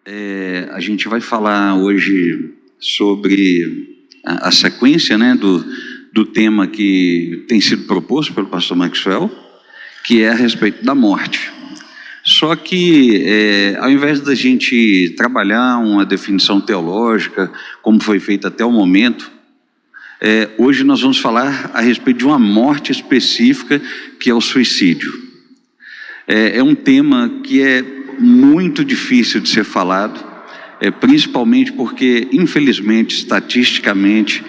A gente vai falar hoje sobre a sequência, né, do tema que tem sido proposto pelo pastor Maxwell, que é a respeito da morte. Só que, ao invés da gente trabalhar uma definição teológica, como foi feito até o momento, hoje nós vamos falar a respeito de uma morte específica, que é o suicídio. É um tema que é muito difícil de ser falado, principalmente porque, infelizmente, estatisticamente,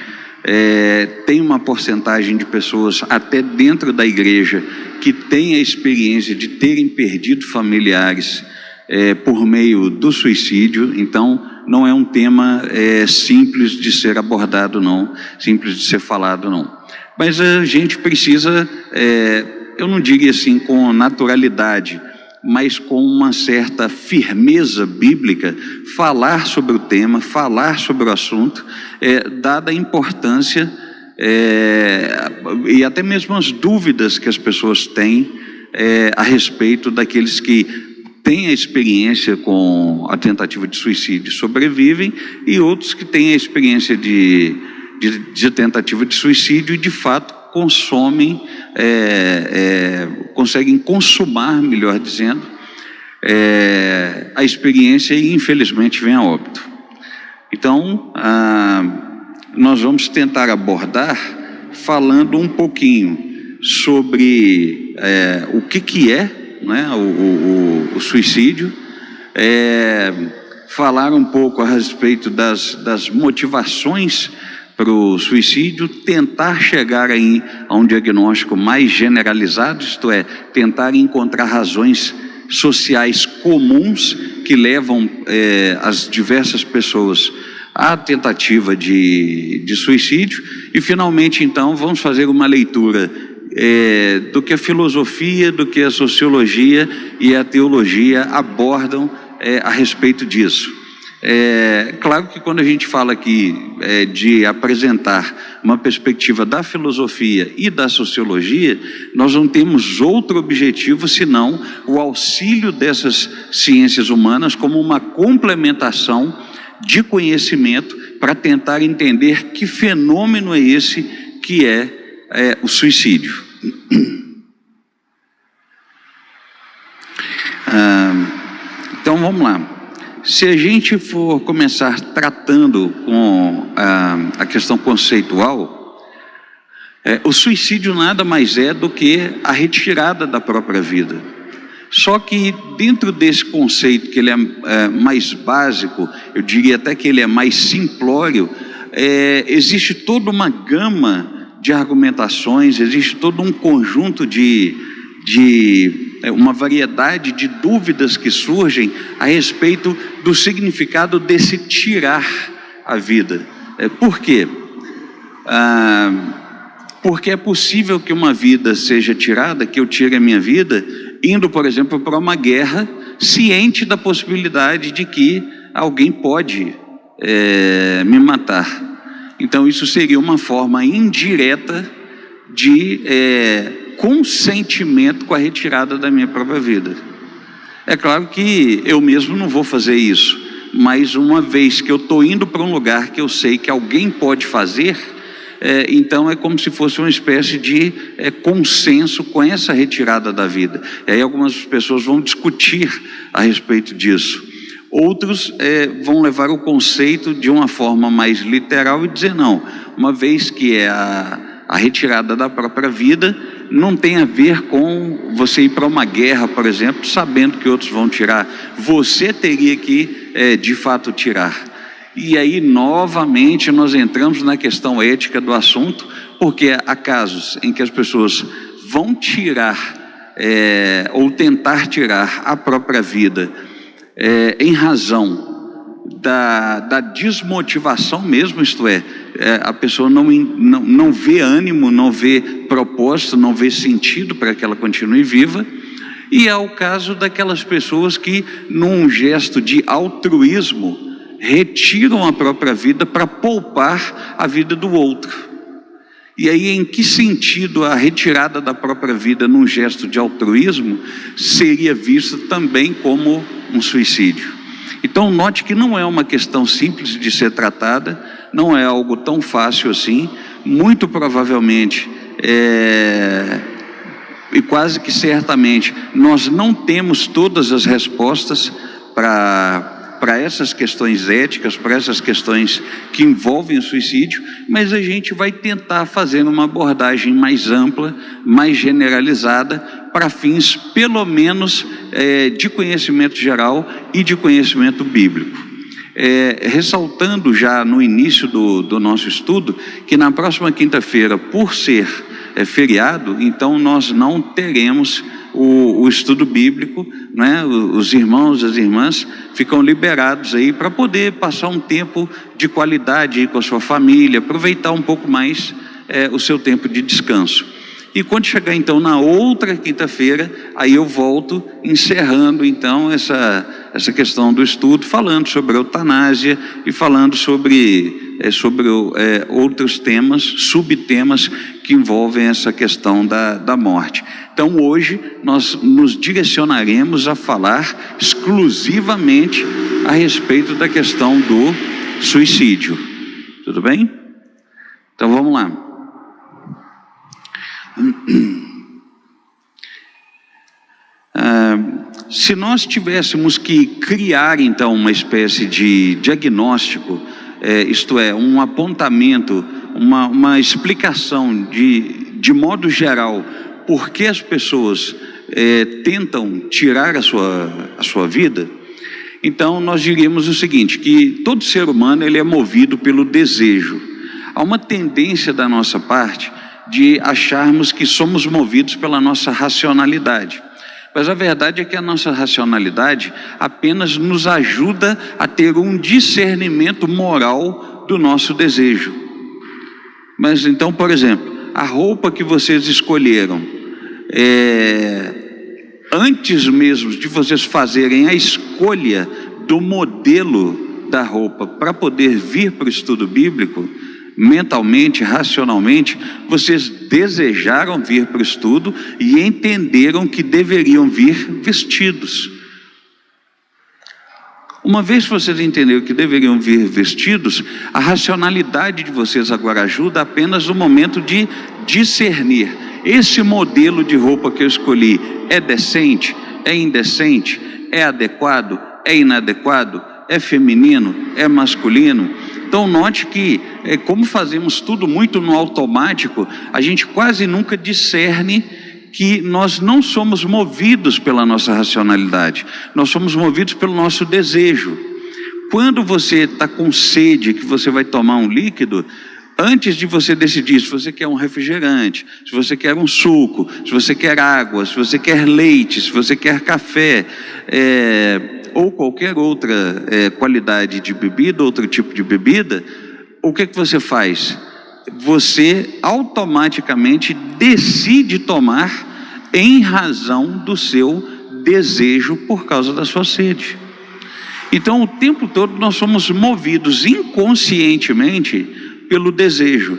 tem uma porcentagem de pessoas, até dentro da igreja, que tem a experiência de terem perdido familiares por meio do suicídio. Então, não é um tema simples de ser abordado, não, simples de ser falado, não. Mas a gente precisa, eu não diria assim com naturalidade, mas com uma certa firmeza bíblica, falar sobre o tema, falar sobre o assunto, dada a importância e até mesmo as dúvidas que as pessoas têm a respeito daqueles que têm a experiência com a tentativa de suicídio, sobrevivem, e outros que têm a experiência de tentativa de suicídio e de fato consomem, conseguem consumar, melhor dizendo, a experiência e infelizmente vem a óbito. Então, nós vamos tentar abordar falando um pouquinho sobre o que é, né, o suicídio, falar um pouco a respeito das motivações para o suicídio, tentar chegar aí a um diagnóstico mais generalizado, isto é, tentar encontrar razões sociais comuns que levam as diversas pessoas à tentativa de suicídio, e finalmente então vamos fazer uma leitura do que a filosofia, do que a sociologia e a teologia abordam a respeito disso. Claro que quando a gente fala aqui de apresentar uma perspectiva da filosofia e da sociologia, nós não temos outro objetivo senão o auxílio dessas ciências humanas como uma complementação de conhecimento para tentar entender que fenômeno é esse que é o suicídio. Então vamos lá. Se a gente for começar tratando com a questão conceitual, o suicídio nada mais é do que a retirada da própria vida. Só que dentro desse conceito, que ele é mais básico, eu diria até que ele é mais simplório, existe toda uma gama de argumentações, existe todo um conjunto uma variedade de dúvidas que surgem a respeito do significado desse tirar a vida. Por quê? Porque é possível que uma vida seja tirada, que eu tire a minha vida, indo, por exemplo, para uma guerra, ciente da possibilidade de que alguém pode me matar. Então isso seria uma forma indireta de consentimento com a retirada da minha própria vida. É claro que eu mesmo não vou fazer isso, mas uma vez que eu estou indo para um lugar que eu sei que alguém pode fazer, então é como se fosse uma espécie de consenso com essa retirada da vida. E aí algumas pessoas vão discutir a respeito disso. Outros vão levar o conceito de uma forma mais literal e dizer, não, uma vez que é a retirada da própria vida, não tem a ver com você ir para uma guerra, por exemplo, sabendo que outros vão tirar. Você teria que, de fato, tirar. E aí, novamente, nós entramos na questão ética do assunto, porque há casos em que as pessoas vão tirar, ou tentar tirar a própria vida, em razão da desmotivação mesmo, isto é, a pessoa não vê ânimo, não vê propósito, não vê sentido para que ela continue viva. E é o caso daquelas pessoas que, num gesto de altruísmo, retiram a própria vida para poupar a vida do outro. E aí, em que sentido a retirada da própria vida num gesto de altruísmo seria vista também como um suicídio? Então note que não é uma questão simples de ser tratada, não é algo tão fácil assim. Muito provavelmente e quase que certamente nós não temos todas as respostas para essas questões éticas, para essas questões que envolvem o suicídio, mas a gente vai tentar fazer uma abordagem mais ampla, mais generalizada, para fins pelo menos de conhecimento geral e de conhecimento bíblico. Ressaltando já no início do nosso estudo, que na próxima quinta-feira, por ser feriado, então nós não teremos o estudo bíblico, né? Os irmãos e as irmãs ficam liberados aí para poder passar um tempo de qualidade aí com a sua família, aproveitar um pouco mais o seu tempo de descanso. E quando chegar então na outra quinta-feira, aí eu volto encerrando então essa questão do estudo, falando sobre a eutanásia e falando sobre outros temas, subtemas que envolvem essa questão da morte. Então hoje nós nos direcionaremos a falar exclusivamente a respeito da questão do suicídio. Tudo bem? Então vamos lá. Se nós tivéssemos que criar então uma espécie de diagnóstico, isto é, um apontamento, uma explicação de modo geral, por que as pessoas tentam tirar a sua vida, então nós diríamos o seguinte, que todo ser humano ele é movido pelo desejo. Há uma tendência da nossa parte de acharmos que somos movidos pela nossa racionalidade. Mas a verdade é que a nossa racionalidade apenas nos ajuda a ter um discernimento moral do nosso desejo. Mas então, por exemplo, a roupa que vocês escolheram, antes mesmo de vocês fazerem a escolha do modelo da roupa para poder vir para o estudo bíblico, mentalmente, racionalmente, vocês desejaram vir para o estudo e entenderam que deveriam vir vestidos. Uma vez que vocês entenderam que deveriam vir vestidos, a racionalidade de vocês agora ajuda apenas no momento de discernir. Esse modelo de roupa que eu escolhi é decente? É indecente? É adequado? É inadequado? É feminino? É masculino? Então note que, como fazemos tudo muito no automático, a gente quase nunca discerne que nós não somos movidos pela nossa racionalidade, nós somos movidos pelo nosso desejo. Quando você está com sede, que você vai tomar um líquido, antes de você decidir se você quer um refrigerante, se você quer um suco, se você quer água, se você quer leite, se você quer café, ou qualquer outra qualidade de bebida, outro tipo de bebida, o que você faz? Você automaticamente decide tomar em razão do seu desejo por causa da sua sede. Então o tempo todo nós somos movidos inconscientemente pelo desejo.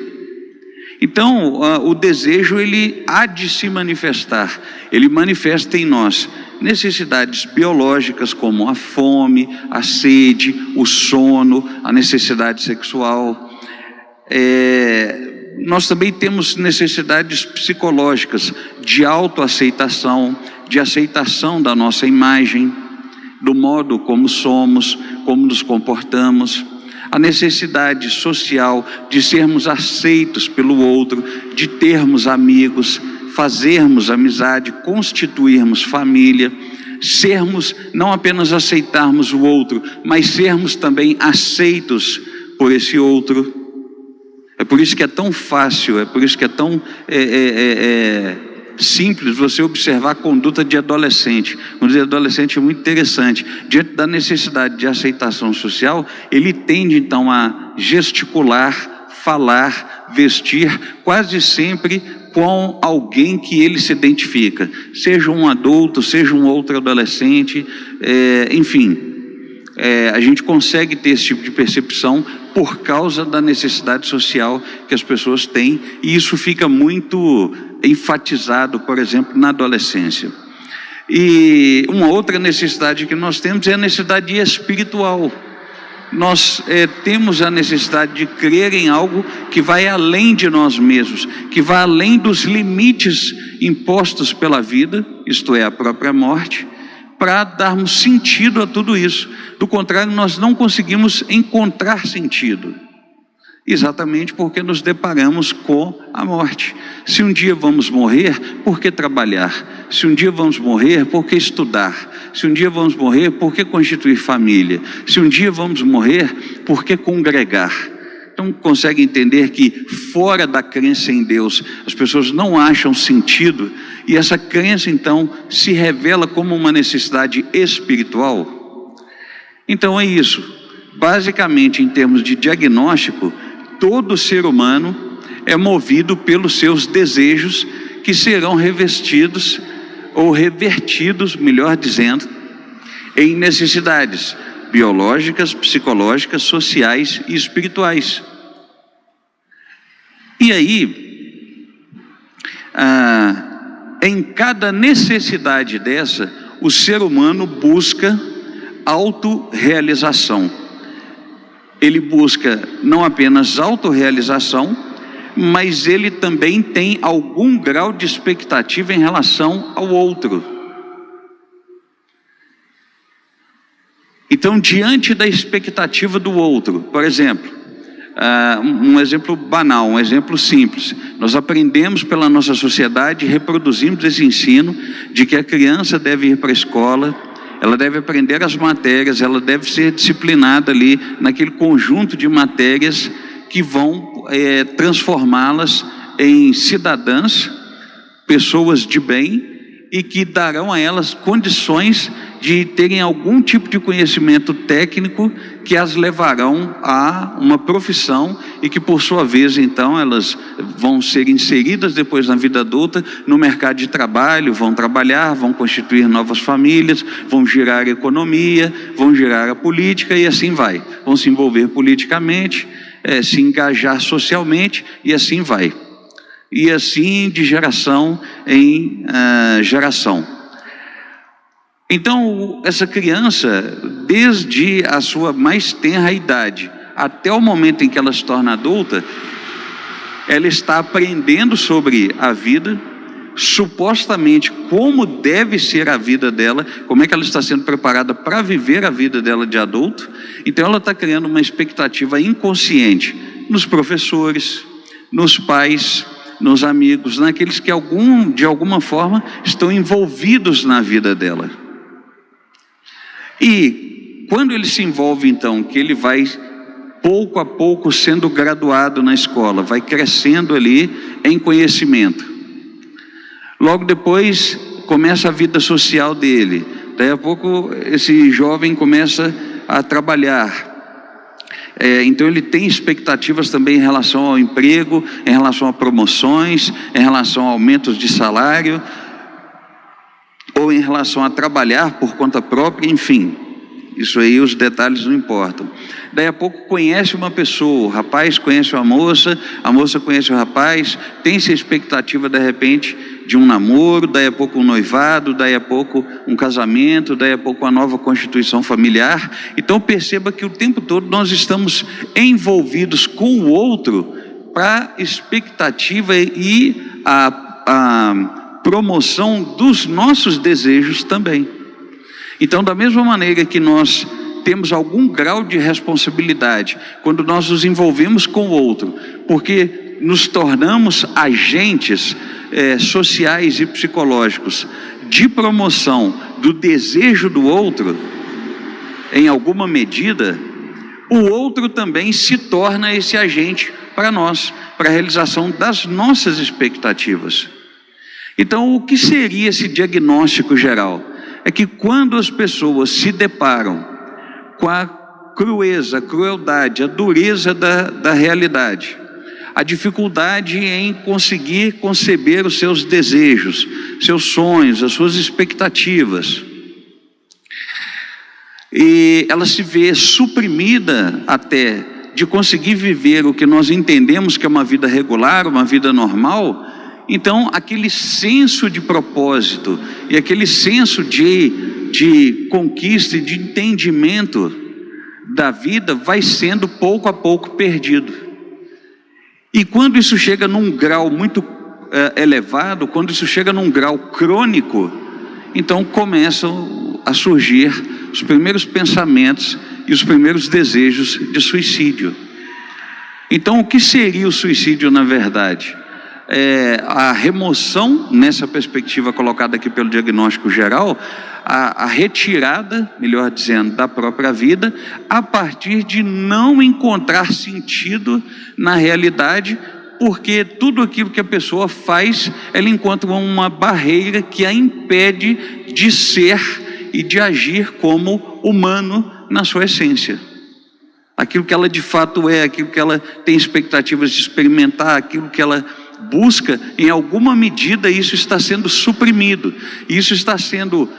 Então o desejo ele há de se manifestar, ele manifesta em nós necessidades biológicas como a fome, a sede, o sono, a necessidade sexual. Nós também temos necessidades psicológicas de autoaceitação, de aceitação da nossa imagem, do modo como somos, como nos comportamos. A necessidade social de sermos aceitos pelo outro, de termos amigos, fazermos amizade, constituirmos família, sermos, não apenas aceitarmos o outro, mas sermos também aceitos por esse outro. É por isso que é tão fácil, é por isso que é tão simples você observar a conduta de adolescente. Quando dizer adolescente é muito interessante. Diante da necessidade de aceitação social, ele tende então a gesticular, falar, vestir, quase sempre com alguém que ele se identifica, seja um adulto, seja um outro adolescente, enfim, a gente consegue ter esse tipo de percepção por causa da necessidade social que as pessoas têm, e isso fica muito enfatizado, por exemplo, na adolescência. E uma outra necessidade que nós temos é a necessidade espiritual. Nós temos a necessidade de crer em algo que vai além de nós mesmos, que vai além dos limites impostos pela vida, isto é, a própria morte, para darmos sentido a tudo isso. Do contrário, nós não conseguimos encontrar sentido, exatamente porque nos deparamos com a morte. Se um dia vamos morrer, por que trabalhar? Se um dia vamos morrer, por que estudar? Se um dia vamos morrer, por que constituir família? Se um dia vamos morrer, por que congregar? Então consegue entender que fora da crença em Deus, as pessoas não acham sentido, e essa crença então se revela como uma necessidade espiritual. Então é isso, basicamente em termos de diagnóstico, todo ser humano é movido pelos seus desejos, que serão revestidos ou revertidos, melhor dizendo, em necessidades biológicas, psicológicas, sociais e espirituais. E aí, em cada necessidade dessa, o ser humano busca autorrealização. Ele busca não apenas autorrealização, mas ele também tem algum grau de expectativa em relação ao outro. Então, diante da expectativa do outro, por exemplo, um exemplo banal, um exemplo simples, nós aprendemos pela nossa sociedade, reproduzimos esse ensino de que a criança deve ir para a escola, ela deve aprender as matérias, ela deve ser disciplinada ali naquele conjunto de matérias que vão transformá-las em cidadãs, pessoas de bem, e que darão a elas condições de terem algum tipo de conhecimento técnico que as levarão a uma profissão, e que por sua vez então elas vão ser inseridas depois na vida adulta no mercado de trabalho, vão trabalhar, vão constituir novas famílias, vão girar a economia, vão girar a política, e assim vai, vão se envolver politicamente, se engajar socialmente, e assim vai, e assim de geração em geração. Então essa criança, desde a sua mais tenra idade até o momento em que ela se torna adulta, ela está aprendendo sobre a vida, supostamente como deve ser a vida dela, como é que ela está sendo preparada para viver a vida dela de adulto. Então ela está criando uma expectativa inconsciente nos professores, nos pais, nos amigos, naqueles que de alguma forma estão envolvidos na vida dela. E quando ele se envolve então, que ele vai pouco a pouco sendo graduado na escola, vai crescendo ali em conhecimento, logo depois começa a vida social dele, daí a pouco esse jovem começa a trabalhar, então ele tem expectativas também em relação ao emprego, em relação a promoções, em relação a aumentos de salário, ou em relação a trabalhar por conta própria, enfim, isso aí os detalhes não importam. Daí a pouco conhece uma pessoa, o rapaz conhece a moça conhece o rapaz, tem-se a expectativa de repente de um namoro, daí a pouco um noivado, daí a pouco um casamento, daí a pouco uma nova constituição familiar. Então perceba que o tempo todo nós estamos envolvidos com o outro para expectativa e a promoção dos nossos desejos também. Então, da mesma maneira que nós temos algum grau de responsabilidade quando nós nos envolvemos com o outro, porque nos tornamos agentes sociais e psicológicos de promoção do desejo do outro, em alguma medida, o outro também se torna esse agente para nós, para a realização das nossas expectativas. Então, o que seria esse diagnóstico geral? É que quando as pessoas se deparam com a crueldade, a dureza da realidade, a dificuldade em conseguir conceber os seus desejos, seus sonhos, as suas expectativas, e ela se vê suprimida até de conseguir viver o que nós entendemos que é uma vida regular, uma vida normal, Então aquele senso de propósito e aquele senso de conquista e de entendimento da vida vai sendo pouco a pouco perdido. E quando isso chega num grau muito elevado, quando isso chega num grau crônico, então começam a surgir os primeiros pensamentos e os primeiros desejos de suicídio. Então, o que seria o suicídio na verdade? A remoção, nessa perspectiva colocada aqui pelo diagnóstico geral, a retirada, melhor dizendo, da própria vida, a partir de não encontrar sentido na realidade, porque tudo aquilo que a pessoa faz, ela encontra uma barreira que a impede de ser e de agir como humano na sua essência. Aquilo que ela de fato é, aquilo que ela tem expectativas de experimentar, aquilo que ela busca, em alguma medida isso está sendo suprimido, isso está sendo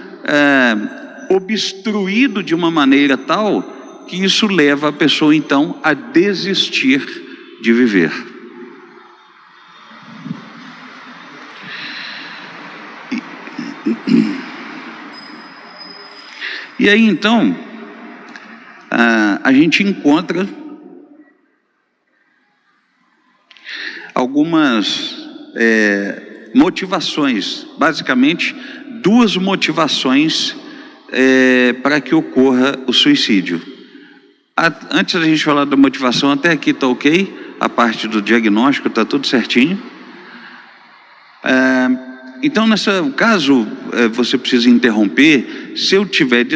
obstruído de uma maneira tal que isso leva a pessoa então a desistir de viver. E aí então a gente encontra algumas motivações, basicamente duas motivações para que ocorra o suicídio. Antes da gente falar da motivação, até aqui está ok, a parte do diagnóstico está tudo certinho. Então, caso você precise interromper, se eu estiver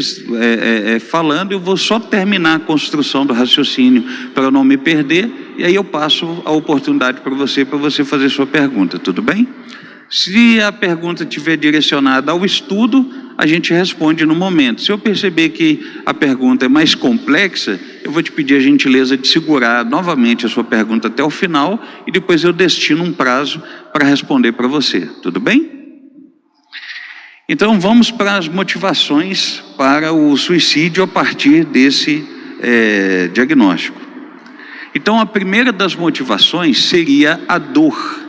falando, eu vou só terminar a construção do raciocínio para eu não me perder, e aí eu passo a oportunidade para você fazer sua pergunta, tudo bem? Se a pergunta estiver direcionada ao estudo, a gente responde no momento. Se eu perceber que a pergunta é mais complexa, eu vou te pedir a gentileza de segurar novamente a sua pergunta até o final e depois eu destino um prazo para responder para você, tudo bem? Então vamos para as motivações para o suicídio a partir desse diagnóstico. Então a primeira das motivações seria a dor.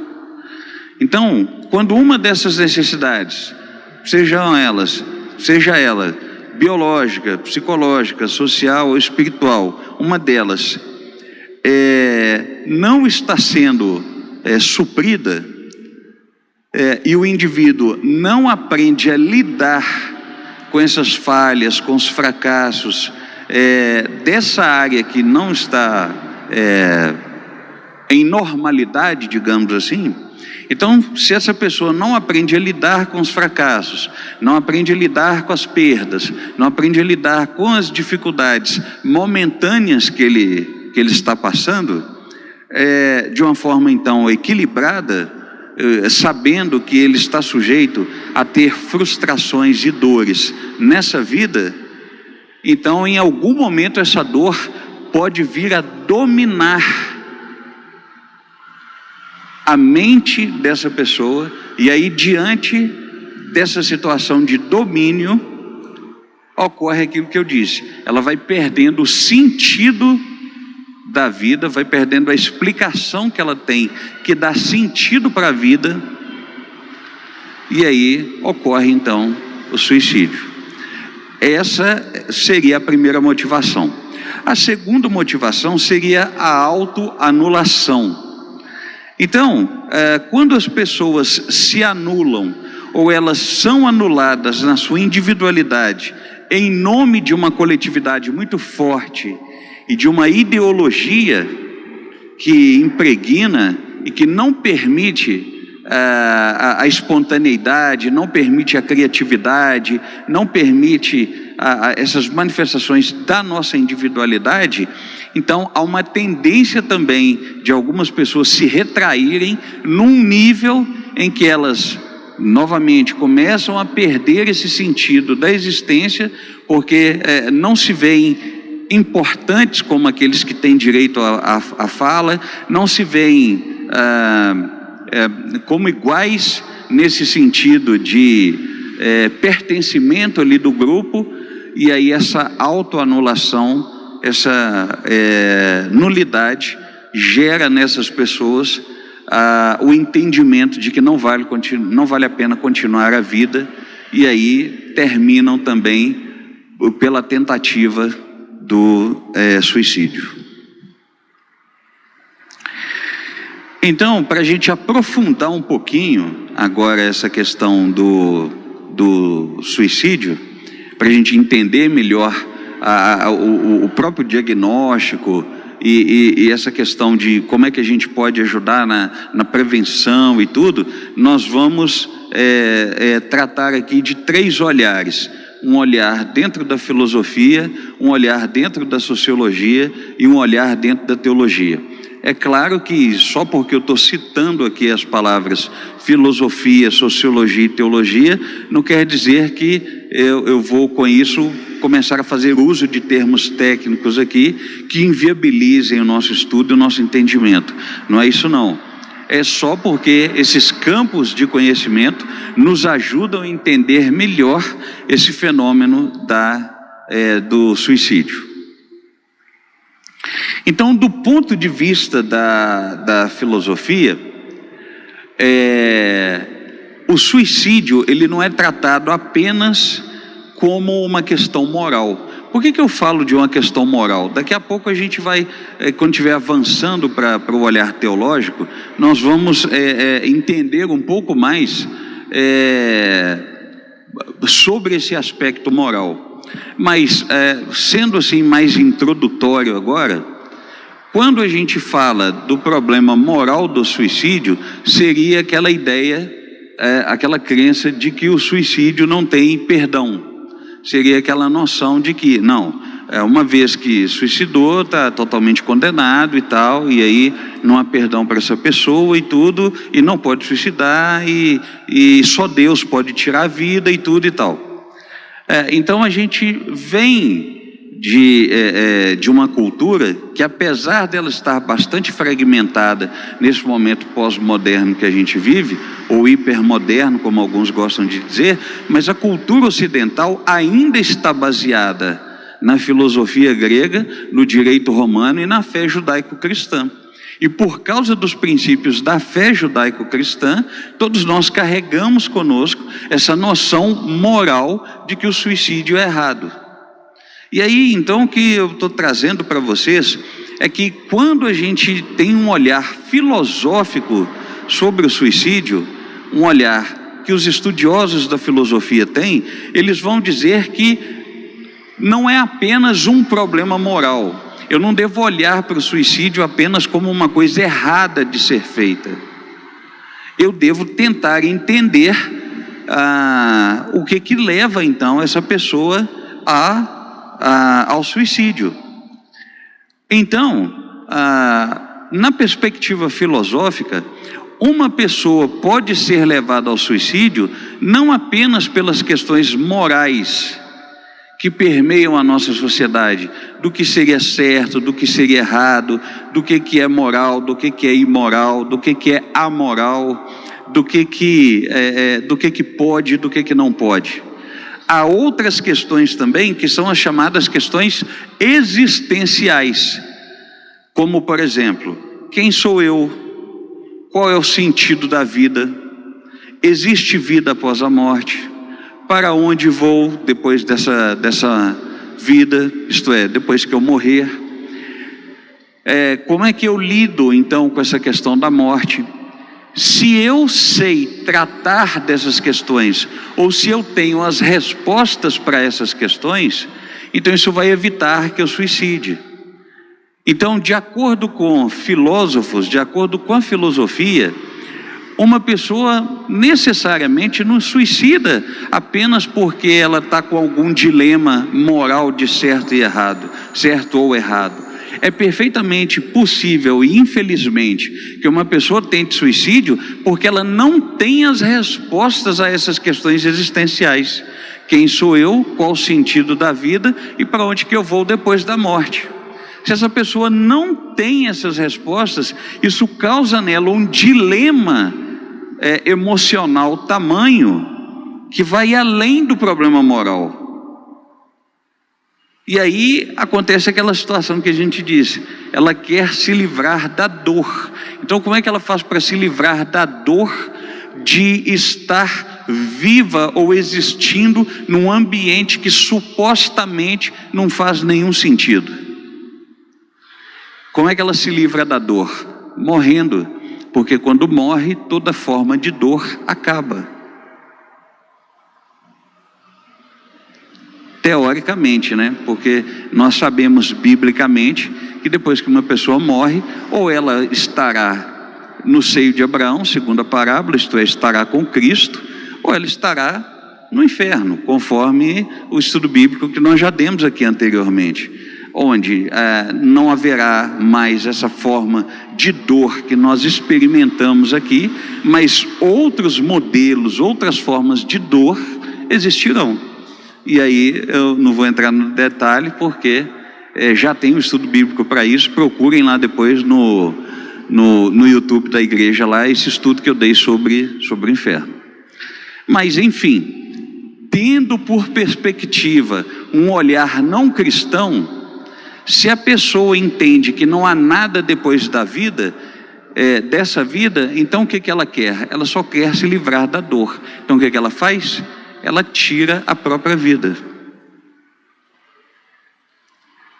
Então, quando uma dessas necessidades, seja ela biológica, psicológica, social ou espiritual, uma delas não está sendo suprida, e o indivíduo não aprende a lidar com essas falhas, com os fracassos dessa área que não está em normalidade, digamos assim. Então, se essa pessoa não aprende a lidar com os fracassos, não aprende a lidar com as perdas, não aprende a lidar com as dificuldades momentâneas que ele está passando, de uma forma então equilibrada, sabendo que ele está sujeito a ter frustrações e dores nessa vida, então em algum momento essa dor pode vir a dominar a mente dessa pessoa, e aí diante dessa situação de domínio ocorre aquilo que eu disse, ela vai perdendo o sentido da vida, vai perdendo a explicação que ela tem, que dá sentido para a vida, e aí ocorre então o suicídio. Essa seria a primeira motivação. A segunda motivação seria a autoanulação. Então, quando as pessoas se anulam, ou elas são anuladas na sua individualidade, em nome de uma coletividade muito forte, e de uma ideologia que impregna e que não permite a espontaneidade, não permite a criatividade, não permite essas manifestações da nossa individualidade, então há uma tendência também de algumas pessoas se retraírem num nível em que elas novamente começam a perder esse sentido da existência, porque não se veem importantes como aqueles que têm direito à fala, não se veem como iguais nesse sentido de pertencimento ali do grupo, e aí essa autoanulação, essa nulidade gera nessas pessoas o entendimento de que não vale a pena continuar a vida, e aí terminam também pela tentativa do suicídio. Então, para a gente aprofundar um pouquinho agora essa questão do suicídio, para a gente entender melhor o próprio diagnóstico e essa questão de como é que a gente pode ajudar na prevenção e tudo, nós vamos tratar aqui de 3 olhares: um olhar dentro da filosofia, um olhar dentro da sociologia e um olhar dentro da teologia. É claro que só porque eu estou citando aqui as palavras filosofia, sociologia e teologia, não quer dizer que eu vou com isso começar a fazer uso de termos técnicos aqui que inviabilizem o nosso estudo e o nosso entendimento. Não é isso não. É só porque esses campos de conhecimento nos ajudam a entender melhor esse fenômeno do suicídio. Então, do ponto de vista da filosofia, o suicídio ele não é tratado apenas como uma questão moral. Por que eu falo de uma questão moral? Daqui a pouco a gente vai, quando estiver avançando para o olhar teológico, nós vamos entender um pouco mais sobre esse aspecto moral. Mas, sendo assim mais introdutório agora, quando a gente fala do problema moral do suicídio, seria aquela ideia, aquela crença de que o suicídio não tem perdão. Seria aquela noção de que, não, uma vez que suicidou, está totalmente condenado e tal, e aí não há perdão para essa pessoa e tudo, e não pode suicidar, e só Deus pode tirar a vida e tudo e tal. Então a gente vem de uma cultura que, apesar dela estar bastante fragmentada nesse momento pós-moderno que a gente vive, ou hipermoderno, como alguns gostam de dizer, mas a cultura ocidental ainda está baseada na filosofia grega, no direito romano e na fé judaico-cristã. E por causa dos princípios da fé judaico-cristã, todos nós carregamos conosco essa noção moral de que o suicídio é errado. E aí, então, o que eu estou trazendo para vocês é que quando a gente tem um olhar filosófico sobre o suicídio, um olhar que os estudiosos da filosofia têm, eles vão dizer que não é apenas um problema moral. Eu não devo olhar para o suicídio apenas como uma coisa errada de ser feita. Eu devo tentar entender o que leva, então, essa pessoa ao suicídio. Então, na perspectiva filosófica, uma pessoa pode ser levada ao suicídio não apenas pelas questões morais que permeiam a nossa sociedade, do que seria certo, do que seria errado, do que é moral, do que é imoral, do que é amoral, do que pode, do que não pode. Há outras questões também que são as chamadas questões existenciais, como, por exemplo, quem sou eu? Qual é o sentido da vida? Existe vida após a morte? Para onde vou depois dessa vida, isto é, depois que eu morrer? Como é que eu lido então com essa questão da morte? Se eu sei tratar dessas questões, ou se eu tenho as respostas para essas questões, então isso vai evitar que eu suicide. Então, de acordo com filósofos, de acordo com a filosofia, uma pessoa necessariamente não suicida apenas porque ela está com algum dilema moral de certo e errado, certo ou errado. É perfeitamente possível e infelizmente que uma pessoa tente suicídio porque ela não tem as respostas a essas questões existenciais. Quem sou eu? Qual o sentido da vida? E para onde que eu vou depois da morte? Se essa pessoa não tem essas respostas, isso causa nela um dilema emocional tamanho que vai além do problema moral. E aí acontece aquela situação que a gente disse, ela quer se livrar da dor. Então como é que ela faz para se livrar da dor de estar viva ou existindo num ambiente que supostamente não faz nenhum sentido? Como é que ela se livra da dor? Morrendo, porque quando morre, toda forma de dor acaba. Teoricamente, né? Porque nós sabemos biblicamente que depois que uma pessoa morre, ou ela estará no seio de Abraão, segundo a parábola, isto é, estará com Cristo, ou ela estará no inferno, conforme o estudo bíblico que nós já demos aqui anteriormente, onde não haverá mais essa forma de dor que nós experimentamos aqui, mas outros modelos, outras formas de dor existirão. E aí eu não vou entrar no detalhe, porque já tem um estudo bíblico para isso. Procurem lá depois no YouTube da igreja, lá, esse estudo que eu dei sobre o inferno. Mas enfim, tendo por perspectiva um olhar não cristão, se a pessoa entende que não há nada depois da vida, dessa vida, então o que ela quer? Ela só quer se livrar da dor. Então o que ela faz? Ela tira a própria vida,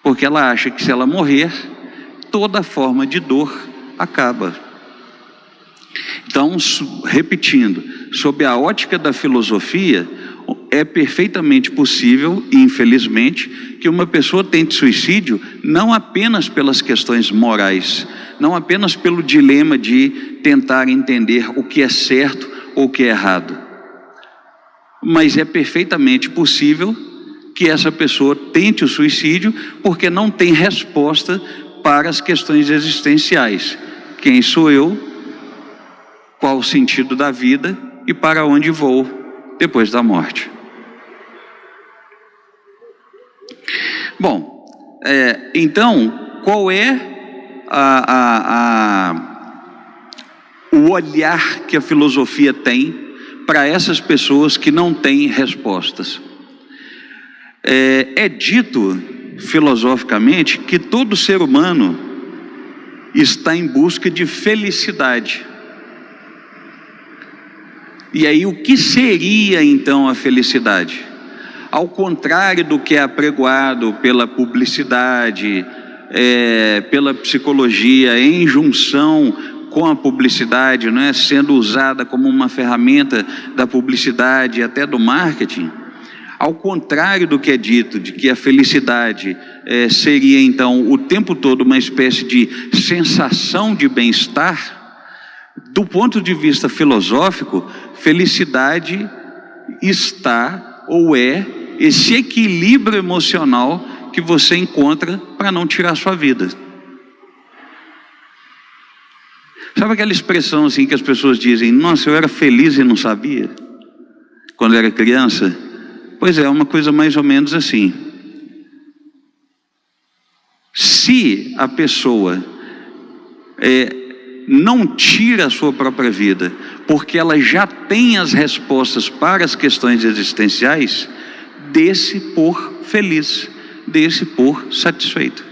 porque ela acha que se ela morrer, toda forma de dor acaba. Então, repetindo, sob a ótica da filosofia, é perfeitamente possível, infelizmente, que uma pessoa tente suicídio não apenas pelas questões morais, não apenas pelo dilema de tentar entender o que é certo ou o que é errado, mas é perfeitamente possível que essa pessoa tente o suicídio porque não tem resposta para as questões existenciais. Quem sou eu? Qual o sentido da vida? E para onde vou depois da morte? Bom, então, qual é o olhar que a filosofia tem para essas pessoas que não têm respostas? É dito filosoficamente que todo ser humano está em busca de felicidade. E aí, o que seria então a felicidade? Ao contrário do que é apregoado pela publicidade, pela psicologia, em junção com a publicidade, né, sendo usada como uma ferramenta da publicidade e até do marketing, ao contrário do que é dito, de que a felicidade seria então o tempo todo uma espécie de sensação de bem-estar, do ponto de vista filosófico, felicidade está ou é esse equilíbrio emocional que você encontra para não tirar sua vida. Sabe aquela expressão assim que as pessoas dizem: nossa, eu era feliz e não sabia, quando era criança? Pois é, uma coisa mais ou menos assim. Se a pessoa não tira a sua própria vida, porque ela já tem as respostas para as questões existenciais, dê-se por feliz, dê-se por satisfeito.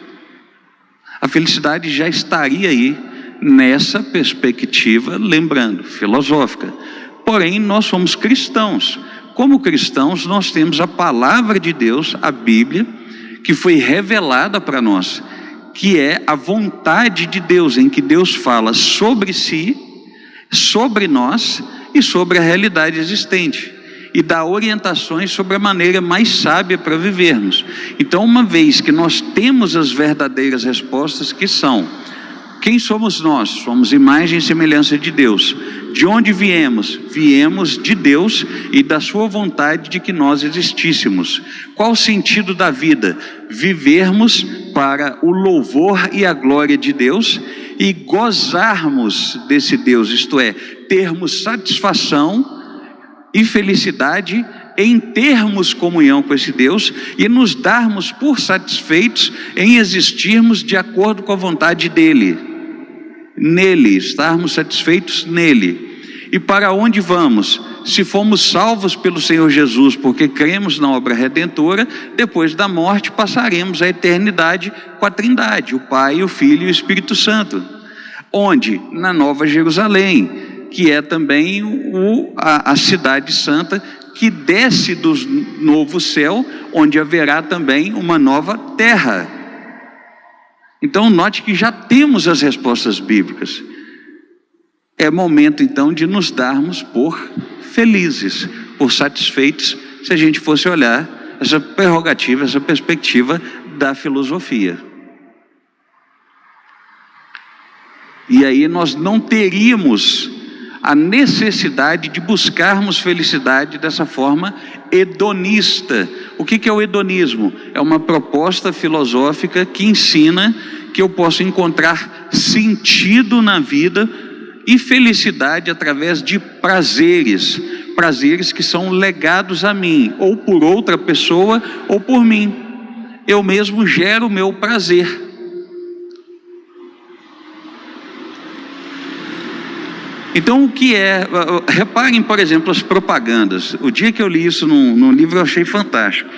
A felicidade já estaria aí, nessa perspectiva, lembrando, filosófica. Porém, nós somos cristãos. Como cristãos, nós temos a palavra de Deus, a Bíblia, que foi revelada para nós, que é a vontade de Deus, em que Deus fala sobre si, sobre nós e sobre a realidade existente, e dá orientações sobre a maneira mais sábia para vivermos. Então, uma vez que nós temos as verdadeiras respostas, que são: quem somos nós? Somos imagem e semelhança de Deus. De onde viemos? Viemos de Deus e da sua vontade de que nós existíssemos. Qual o sentido da vida? Vivermos para o louvor e a glória de Deus e gozarmos desse Deus, isto é, termos satisfação e felicidade em termos comunhão com esse Deus e nos darmos por satisfeitos em existirmos de acordo com a vontade dele. Nele, estarmos satisfeitos nele. E para onde vamos? Se fomos salvos pelo Senhor Jesus, porque cremos na obra redentora, depois da morte passaremos a eternidade com a Trindade, o Pai, o Filho e o Espírito Santo. Onde? Na Nova Jerusalém, que é também a cidade santa, que desce do novo céu, onde haverá também uma nova terra. Então note que já temos as respostas bíblicas. É momento então de nos darmos por felizes, por satisfeitos, se a gente fosse olhar essa prerrogativa, essa perspectiva da filosofia. E aí nós não teríamos a necessidade de buscarmos felicidade dessa forma hedonista. O que é o hedonismo? É uma proposta filosófica que ensina que eu posso encontrar sentido na vida e felicidade através de prazeres que são legados a mim, ou por outra pessoa, ou por mim. Eu mesmo gero o meu prazer. Então o que é? Reparem, por exemplo, as propagandas. O dia que eu li isso num livro eu achei fantástico.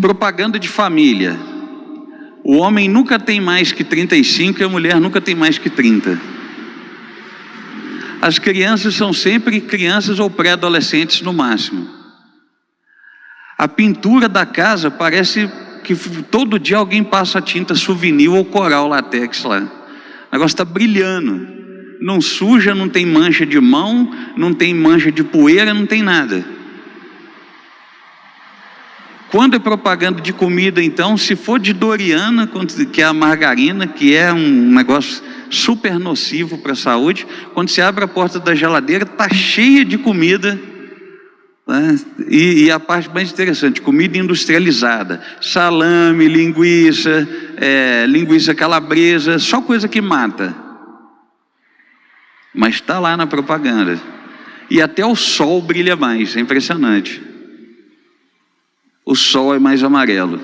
Propaganda de família. O homem nunca tem mais que 35 e a mulher nunca tem mais que 30. As crianças são sempre crianças ou pré-adolescentes no máximo. A pintura da casa parece que todo dia alguém passa tinta souvenir ou coral látex lá. O negócio está brilhando. Não suja, não tem mancha de mão, não tem mancha de poeira, não tem nada. Quando é propaganda de comida, então, se for de Doriana, que é a margarina, que é um negócio super nocivo para a saúde, quando você abre a porta da geladeira, está cheia de comida, né? E a parte mais interessante, comida industrializada, salame, linguiça, linguiça calabresa, só coisa que mata. Mas está lá na propaganda. E até o sol brilha mais, é impressionante. O sol é mais amarelo.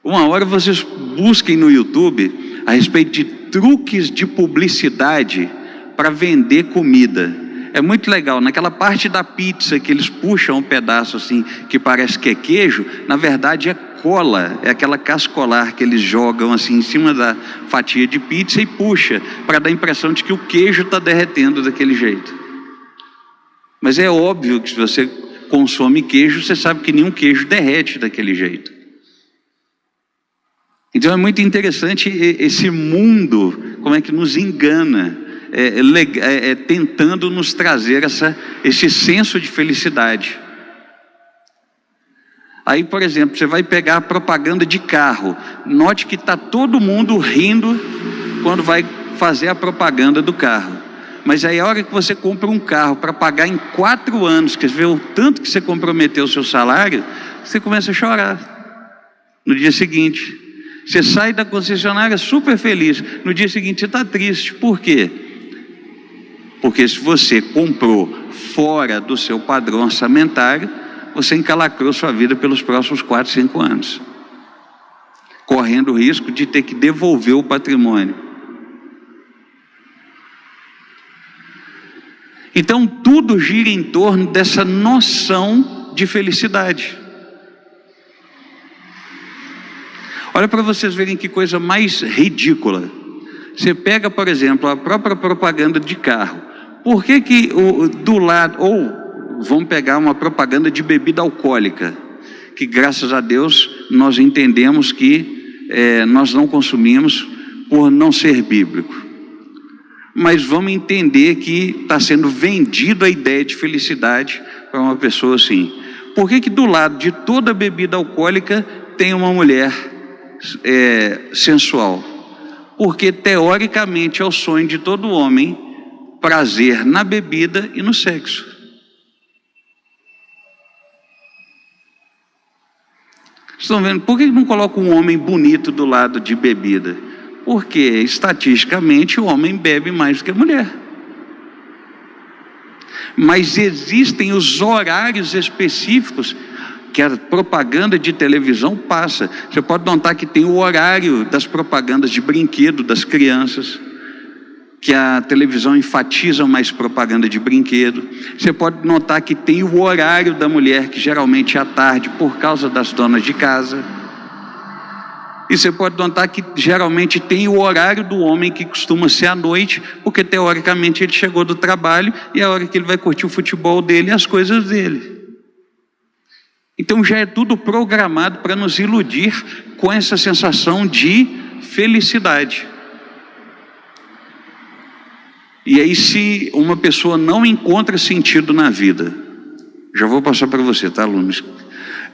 Uma hora vocês busquem no YouTube a respeito de truques de publicidade para vender comida. É muito legal. Naquela parte da pizza que eles puxam um pedaço assim, que parece que é queijo, na verdade é cola, é aquela cascolar que eles jogam assim em cima da fatia de pizza e puxa, para dar a impressão de que o queijo está derretendo daquele jeito. Mas é óbvio que se você consome queijo, você sabe que nenhum queijo derrete daquele jeito. Então é muito interessante esse mundo, como é que nos engana, tentando nos trazer esse senso de felicidade. Aí, por exemplo, você vai pegar a propaganda de carro, note que está todo mundo rindo quando vai fazer a propaganda do carro. Mas aí a hora que você compra um carro para pagar em 4 anos, que você vê o tanto que você comprometeu o seu salário, você começa a chorar. No dia seguinte, você sai da concessionária super feliz. No dia seguinte você está triste. Por quê? Porque se você comprou fora do seu padrão orçamentário, você encalacrou sua vida pelos próximos 4, 5 anos. Correndo o risco de ter que devolver o patrimônio. Então tudo gira em torno dessa noção de felicidade. Olha para vocês verem que coisa mais ridícula. Você pega, por exemplo, a própria propaganda de carro. Por que do lado, ou vamos pegar uma propaganda de bebida alcoólica, que graças a Deus nós entendemos que nós não consumimos por não ser bíblico. Mas vamos entender que está sendo vendido a ideia de felicidade para uma pessoa assim. Por que do lado de toda bebida alcoólica tem uma mulher sensual? Porque teoricamente é o sonho de todo homem prazer na bebida e no sexo. Estão vendo? Por que não coloca um homem bonito do lado de bebida? Porque estatisticamente o homem bebe mais do que a mulher. Mas existem os horários específicos que a propaganda de televisão passa. Você pode notar que tem o horário das propagandas de brinquedo das crianças. que a televisão enfatiza mais propaganda de brinquedo. Você pode notar que tem o horário da mulher, que geralmente é à tarde, por causa das donas de casa. E você pode notar que geralmente tem o horário do homem, que costuma ser à noite, porque teoricamente ele chegou do trabalho e é a hora que ele vai curtir o futebol dele e as coisas dele. Então já é tudo programado para nos iludir com essa sensação de felicidade. E aí, se uma pessoa não encontra sentido na vida, já vou passar para você, tá, alunos?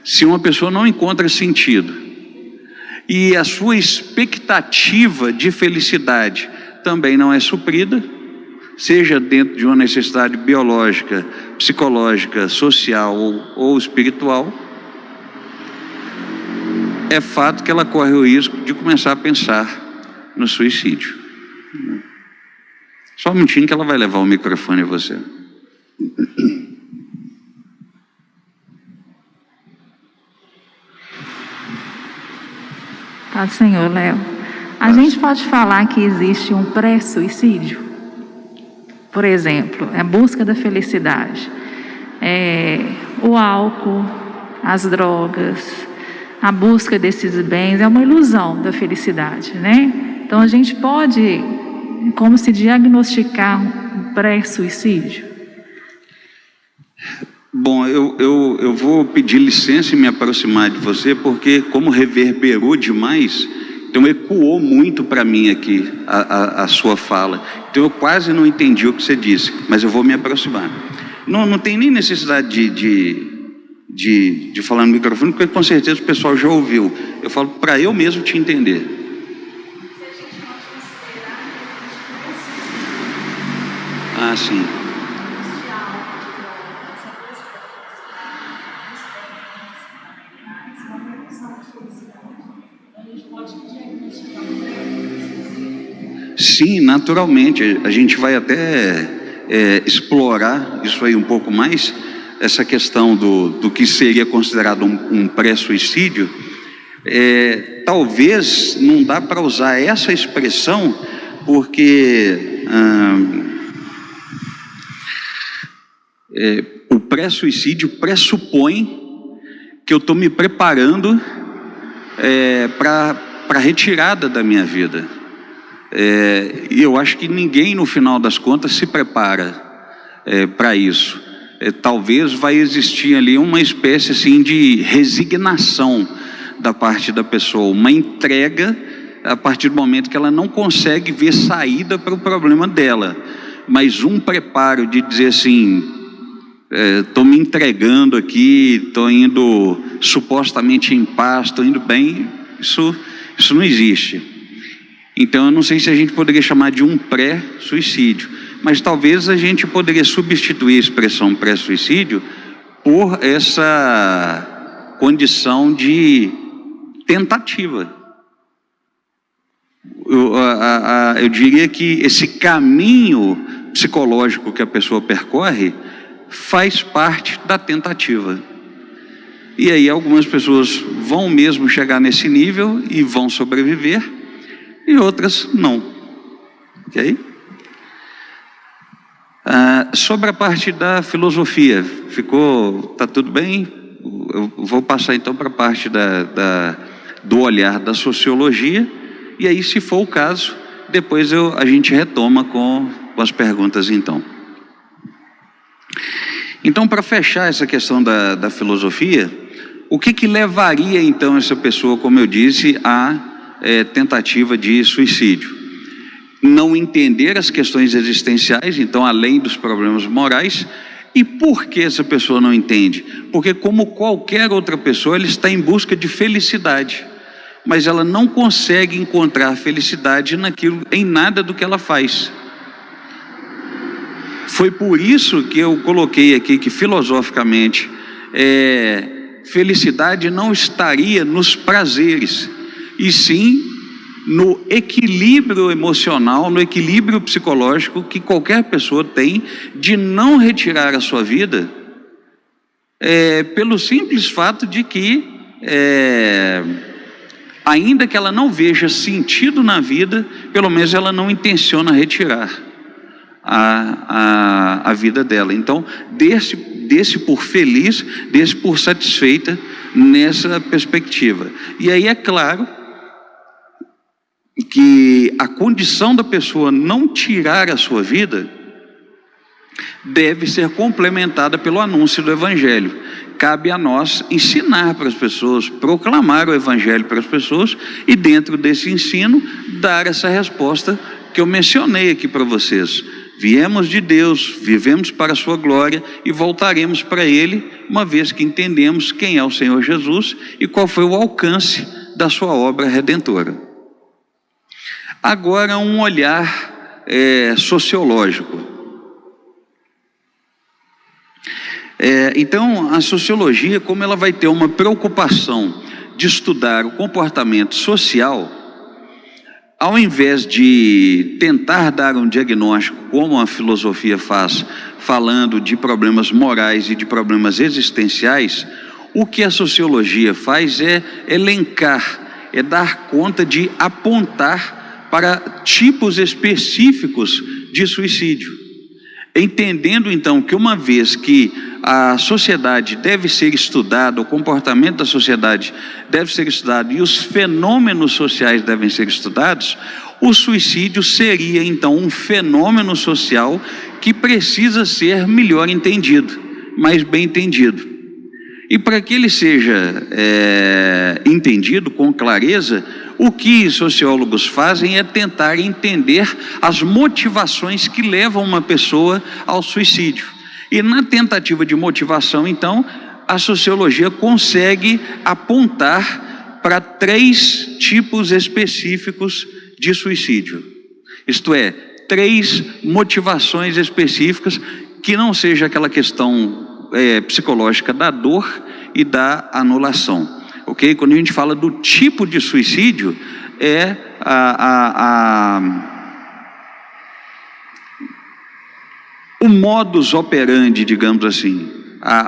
Se uma pessoa não encontra sentido e a sua expectativa de felicidade também não é suprida, seja dentro de uma necessidade biológica, psicológica, social ou espiritual, é fato que ela corre o risco de começar a pensar no suicídio. Só um minutinho que ela vai levar o microfone a você. Paz do Senhor, Léo. A gente pode falar que existe um pré-suicídio? Por exemplo, a busca da felicidade. O álcool, as drogas, a busca desses bens é uma ilusão da felicidade, né? Então a gente pode, como se diagnosticar um pré-suicídio? Bom, eu vou pedir licença e me aproximar de você, porque como reverberou demais, então ecoou muito para mim aqui a sua fala. Então eu quase não entendi o que você disse, mas eu vou me aproximar. Não tem nem necessidade de falar no microfone, porque com certeza o pessoal já ouviu. Eu falo para eu mesmo te entender. Ah, sim. Sim, naturalmente. A gente vai até explorar isso aí um pouco mais, essa questão do que seria considerado um pré-suicídio. Talvez não dá para usar essa expressão, porque o pré-suicídio pressupõe que eu estou me preparando para a retirada da minha vida. E eu acho que ninguém, no final das contas, se prepara para isso. Talvez vai existir ali uma espécie assim de resignação da parte da pessoa, uma entrega a partir do momento que ela não consegue ver saída para o problema dela, mas um preparo de dizer assim: estou me entregando aqui, estou indo supostamente em paz, estou indo bem. Isso não existe. Então eu não sei se a gente poderia chamar de um pré-suicídio, mas talvez a gente poderia substituir a expressão pré-suicídio por essa condição de tentativa. Eu diria que esse caminho psicológico que a pessoa percorre faz parte da tentativa. E aí algumas pessoas vão mesmo chegar nesse nível e vão sobreviver, e outras não. Ok? Sobre a parte da filosofia, tá tudo bem? Eu vou passar então para a parte do olhar da sociologia, e aí, se for o caso, depois a gente retoma com as perguntas então. Então, para fechar essa questão da filosofia, o que levaria então essa pessoa, como eu disse, à tentativa de suicídio? Não entender as questões existenciais, então além dos problemas morais. E por que essa pessoa não entende? Porque, como qualquer outra pessoa, ela está em busca de felicidade, mas ela não consegue encontrar felicidade em nada do que ela faz. Foi por isso que eu coloquei aqui que, filosoficamente, felicidade não estaria nos prazeres, e sim no equilíbrio emocional, no equilíbrio psicológico que qualquer pessoa tem de não retirar a sua vida pelo simples fato de que ainda que ela não veja sentido na vida, pelo menos ela não intenciona retirar a vida dela. Então, desse por feliz, desse por satisfeita nessa perspectiva. E aí é claro que a condição da pessoa não tirar a sua vida deve ser complementada pelo anúncio do Evangelho. Cabe a nós ensinar para as pessoas, proclamar o Evangelho para as pessoas e, dentro desse ensino, dar essa resposta que eu mencionei aqui para vocês. Viemos de Deus, vivemos para a sua glória e voltaremos para Ele, uma vez que entendemos quem é o Senhor Jesus e qual foi o alcance da sua obra redentora. Agora, um olhar sociológico. Então, a sociologia, como ela vai ter uma preocupação de estudar o comportamento social, ao invés de tentar dar um diagnóstico, como a filosofia faz, falando de problemas morais e de problemas existenciais, o que a sociologia faz é elencar, é dar conta de apontar para tipos específicos de suicídio. Entendendo então que, uma vez que a sociedade deve ser estudada, o comportamento da sociedade deve ser estudado e os fenômenos sociais devem ser estudados, o suicídio seria então um fenômeno social que precisa ser melhor entendido, mais bem entendido. E para que ele seja entendido com clareza, o que sociólogos fazem é tentar entender as motivações que levam uma pessoa ao suicídio. E na tentativa de motivação, então, a sociologia consegue apontar para 3 tipos específicos de suicídio. Isto é, 3 motivações específicas, que não seja aquela questão psicológica da dor e da anulação. Ok? Quando a gente fala do tipo de suicídio, é o modus operandi, digamos assim,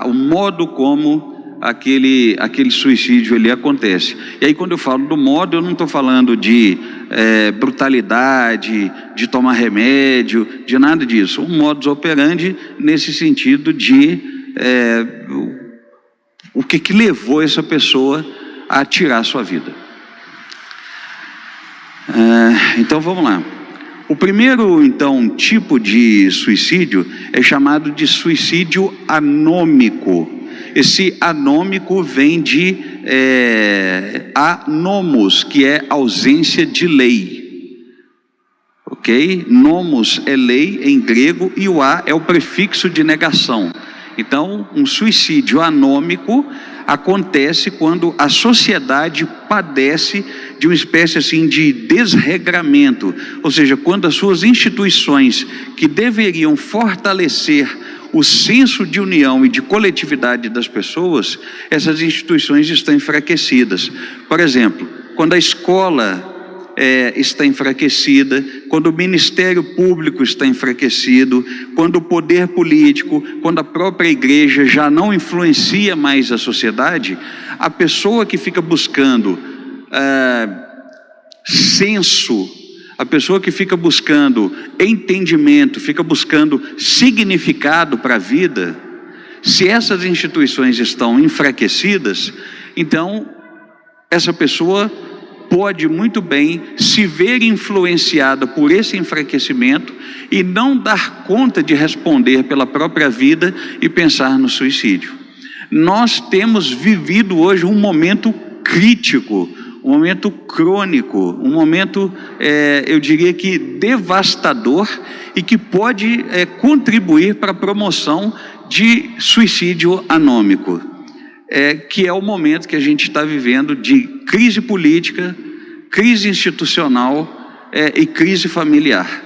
o modo como aquele suicídio ele acontece. E aí, quando eu falo do modo, eu não estou falando de brutalidade, de tomar remédio, de nada disso. O modus operandi nesse sentido de o que levou essa pessoa a tirar a sua vida. Então vamos lá. O primeiro, então, tipo de suicídio é chamado de suicídio anômico. Esse anômico vem de anomos, que é ausência de lei. Ok? Nomos é lei em grego e o a é o prefixo de negação. Então, um suicídio anômico acontece quando a sociedade padece de uma espécie assim de desregramento, ou seja, quando as suas instituições que deveriam fortalecer o senso de união e de coletividade das pessoas, essas instituições estão enfraquecidas. Por exemplo, quando a escola está enfraquecida, quando o Ministério Público está enfraquecido, quando o poder político, quando a própria igreja já não influencia mais a sociedade, a pessoa que fica buscando senso, a pessoa que fica buscando entendimento, fica buscando significado para a vida, se essas instituições estão enfraquecidas, então essa pessoa pode muito bem se ver influenciada por esse enfraquecimento e não dar conta de responder pela própria vida e pensar no suicídio. Nós temos vivido hoje um momento crítico, um momento crônico, um momento, eu diria que devastador e que pode contribuir para a promoção de suicídio anômico. Que é o momento que a gente está vivendo de crise política, crise institucional e crise familiar.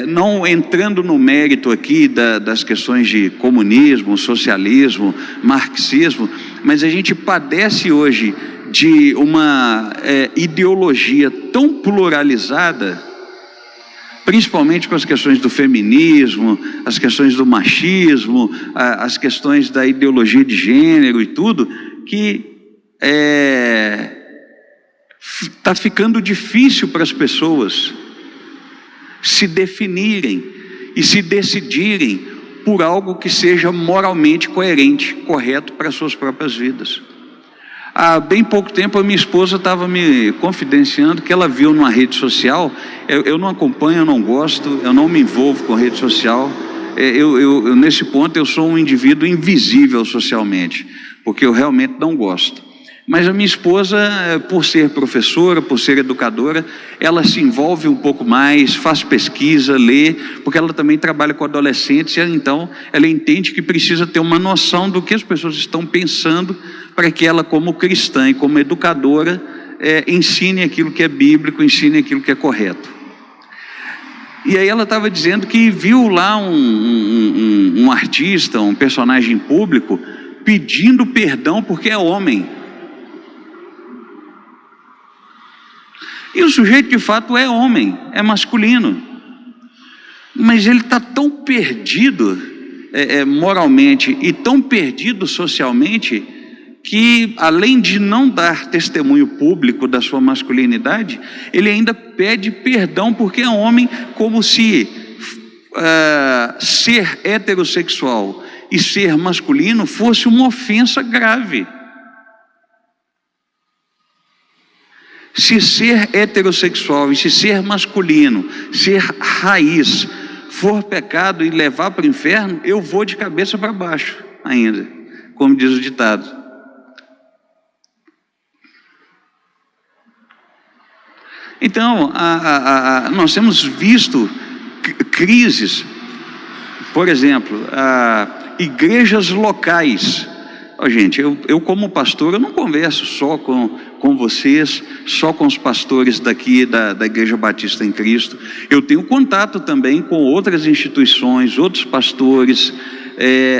Não entrando no mérito aqui das questões de comunismo, socialismo, marxismo, mas a gente padece hoje de uma ideologia tão pluralizada, principalmente com as questões do feminismo, as questões do machismo, as questões da ideologia de gênero e tudo, que está ficando difícil para as pessoas se definirem e se decidirem por algo que seja moralmente coerente, correto para as suas próprias vidas. Há bem pouco tempo a minha esposa estava me confidenciando que ela viu numa rede social. Eu não acompanho, eu não gosto, eu não me envolvo com rede social. Nesse ponto eu sou um indivíduo invisível socialmente, porque eu realmente não gosto. Mas a minha esposa, por ser professora, por ser educadora, ela se envolve um pouco mais, faz pesquisa, lê, porque ela também trabalha com adolescentes, e então ela entende que precisa ter uma noção do que as pessoas estão pensando, para que ela, como cristã e como educadora, ensine aquilo que é bíblico, ensine aquilo que é correto. E aí ela estava dizendo que viu lá um artista, um personagem público, pedindo perdão porque é homem. E o sujeito de fato é homem, é masculino, mas ele está tão perdido moralmente e tão perdido socialmente, que além de não dar testemunho público da sua masculinidade, ele ainda pede perdão porque é homem, como se ser heterossexual e ser masculino fosse uma ofensa grave. Se ser heterossexual e se ser masculino, ser raiz, for pecado e levar para o inferno, eu vou de cabeça para baixo ainda, como diz o ditado. Então, nós temos visto crises, por exemplo, igrejas locais. Gente, eu como pastor, eu não converso só com vocês, só com os pastores daqui da Igreja Batista em Cristo. Eu tenho contato também com outras instituições, outros pastores.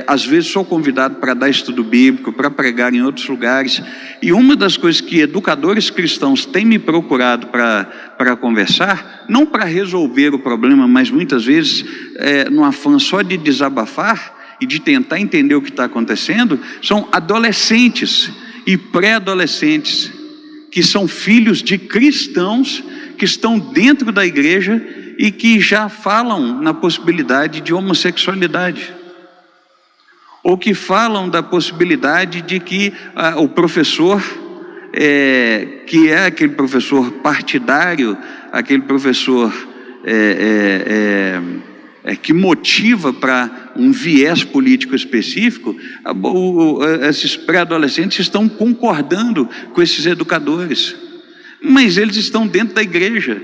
Às vezes sou convidado para dar estudo bíblico, para pregar em outros lugares. E uma das coisas que educadores cristãos têm me procurado para conversar, não para resolver o problema, mas muitas vezes no afã só de desabafar e de tentar entender o que está acontecendo, são adolescentes e pré-adolescentes, que são filhos de cristãos, que estão dentro da igreja e que já falam na possibilidade de homossexualidade, ou que falam da possibilidade de que o professor, que é aquele professor partidário, aquele professor que motiva para um viés político específico, esses pré-adolescentes estão concordando com esses educadores, mas eles estão dentro da igreja.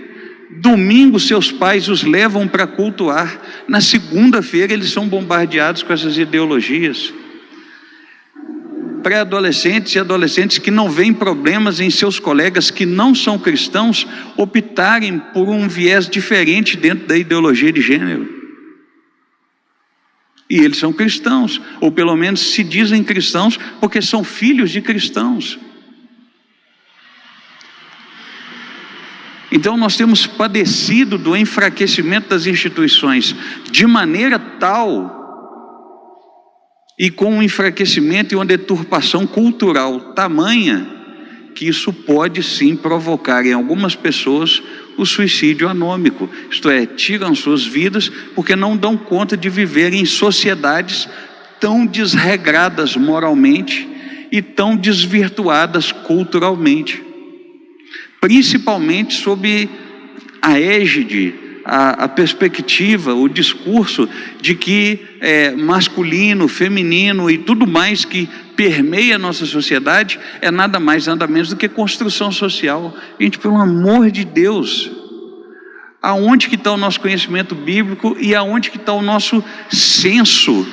Domingo seus pais os levam para cultuar, na segunda-feira eles são bombardeados com essas ideologias. Pré-adolescentes e adolescentes que não veem problemas em seus colegas que não são cristãos optarem por um viés diferente dentro da ideologia de gênero. E eles são cristãos, ou pelo menos se dizem cristãos, porque são filhos de cristãos. Então nós temos padecido do enfraquecimento das instituições de maneira tal, e com um enfraquecimento e uma deturpação cultural tamanha, que isso pode sim provocar em algumas pessoas o suicídio anômico, isto é, tiram suas vidas porque não dão conta de viver em sociedades tão desregradas moralmente e tão desvirtuadas culturalmente, principalmente sob a égide, a perspectiva, o discurso de que masculino, feminino e tudo mais que permeia a nossa sociedade é nada mais, nada menos do que construção social. Gente, pelo amor de Deus, aonde que está o nosso conhecimento bíblico e aonde que está o nosso senso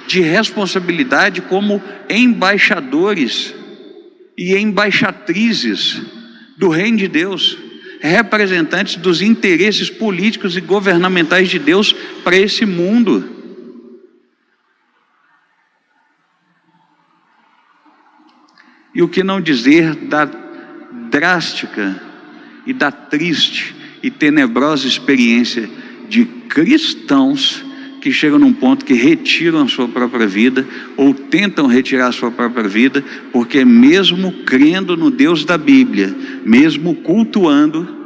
de responsabilidade como embaixadores e embaixatrizes do reino de Deus, representantes dos interesses políticos e governamentais de Deus para esse mundo? E o que não dizer da drástica e da triste e tenebrosa experiência de cristãos que chegam num ponto que retiram a sua própria vida ou tentam retirar a sua própria vida, porque mesmo crendo no Deus da Bíblia, mesmo cultuando,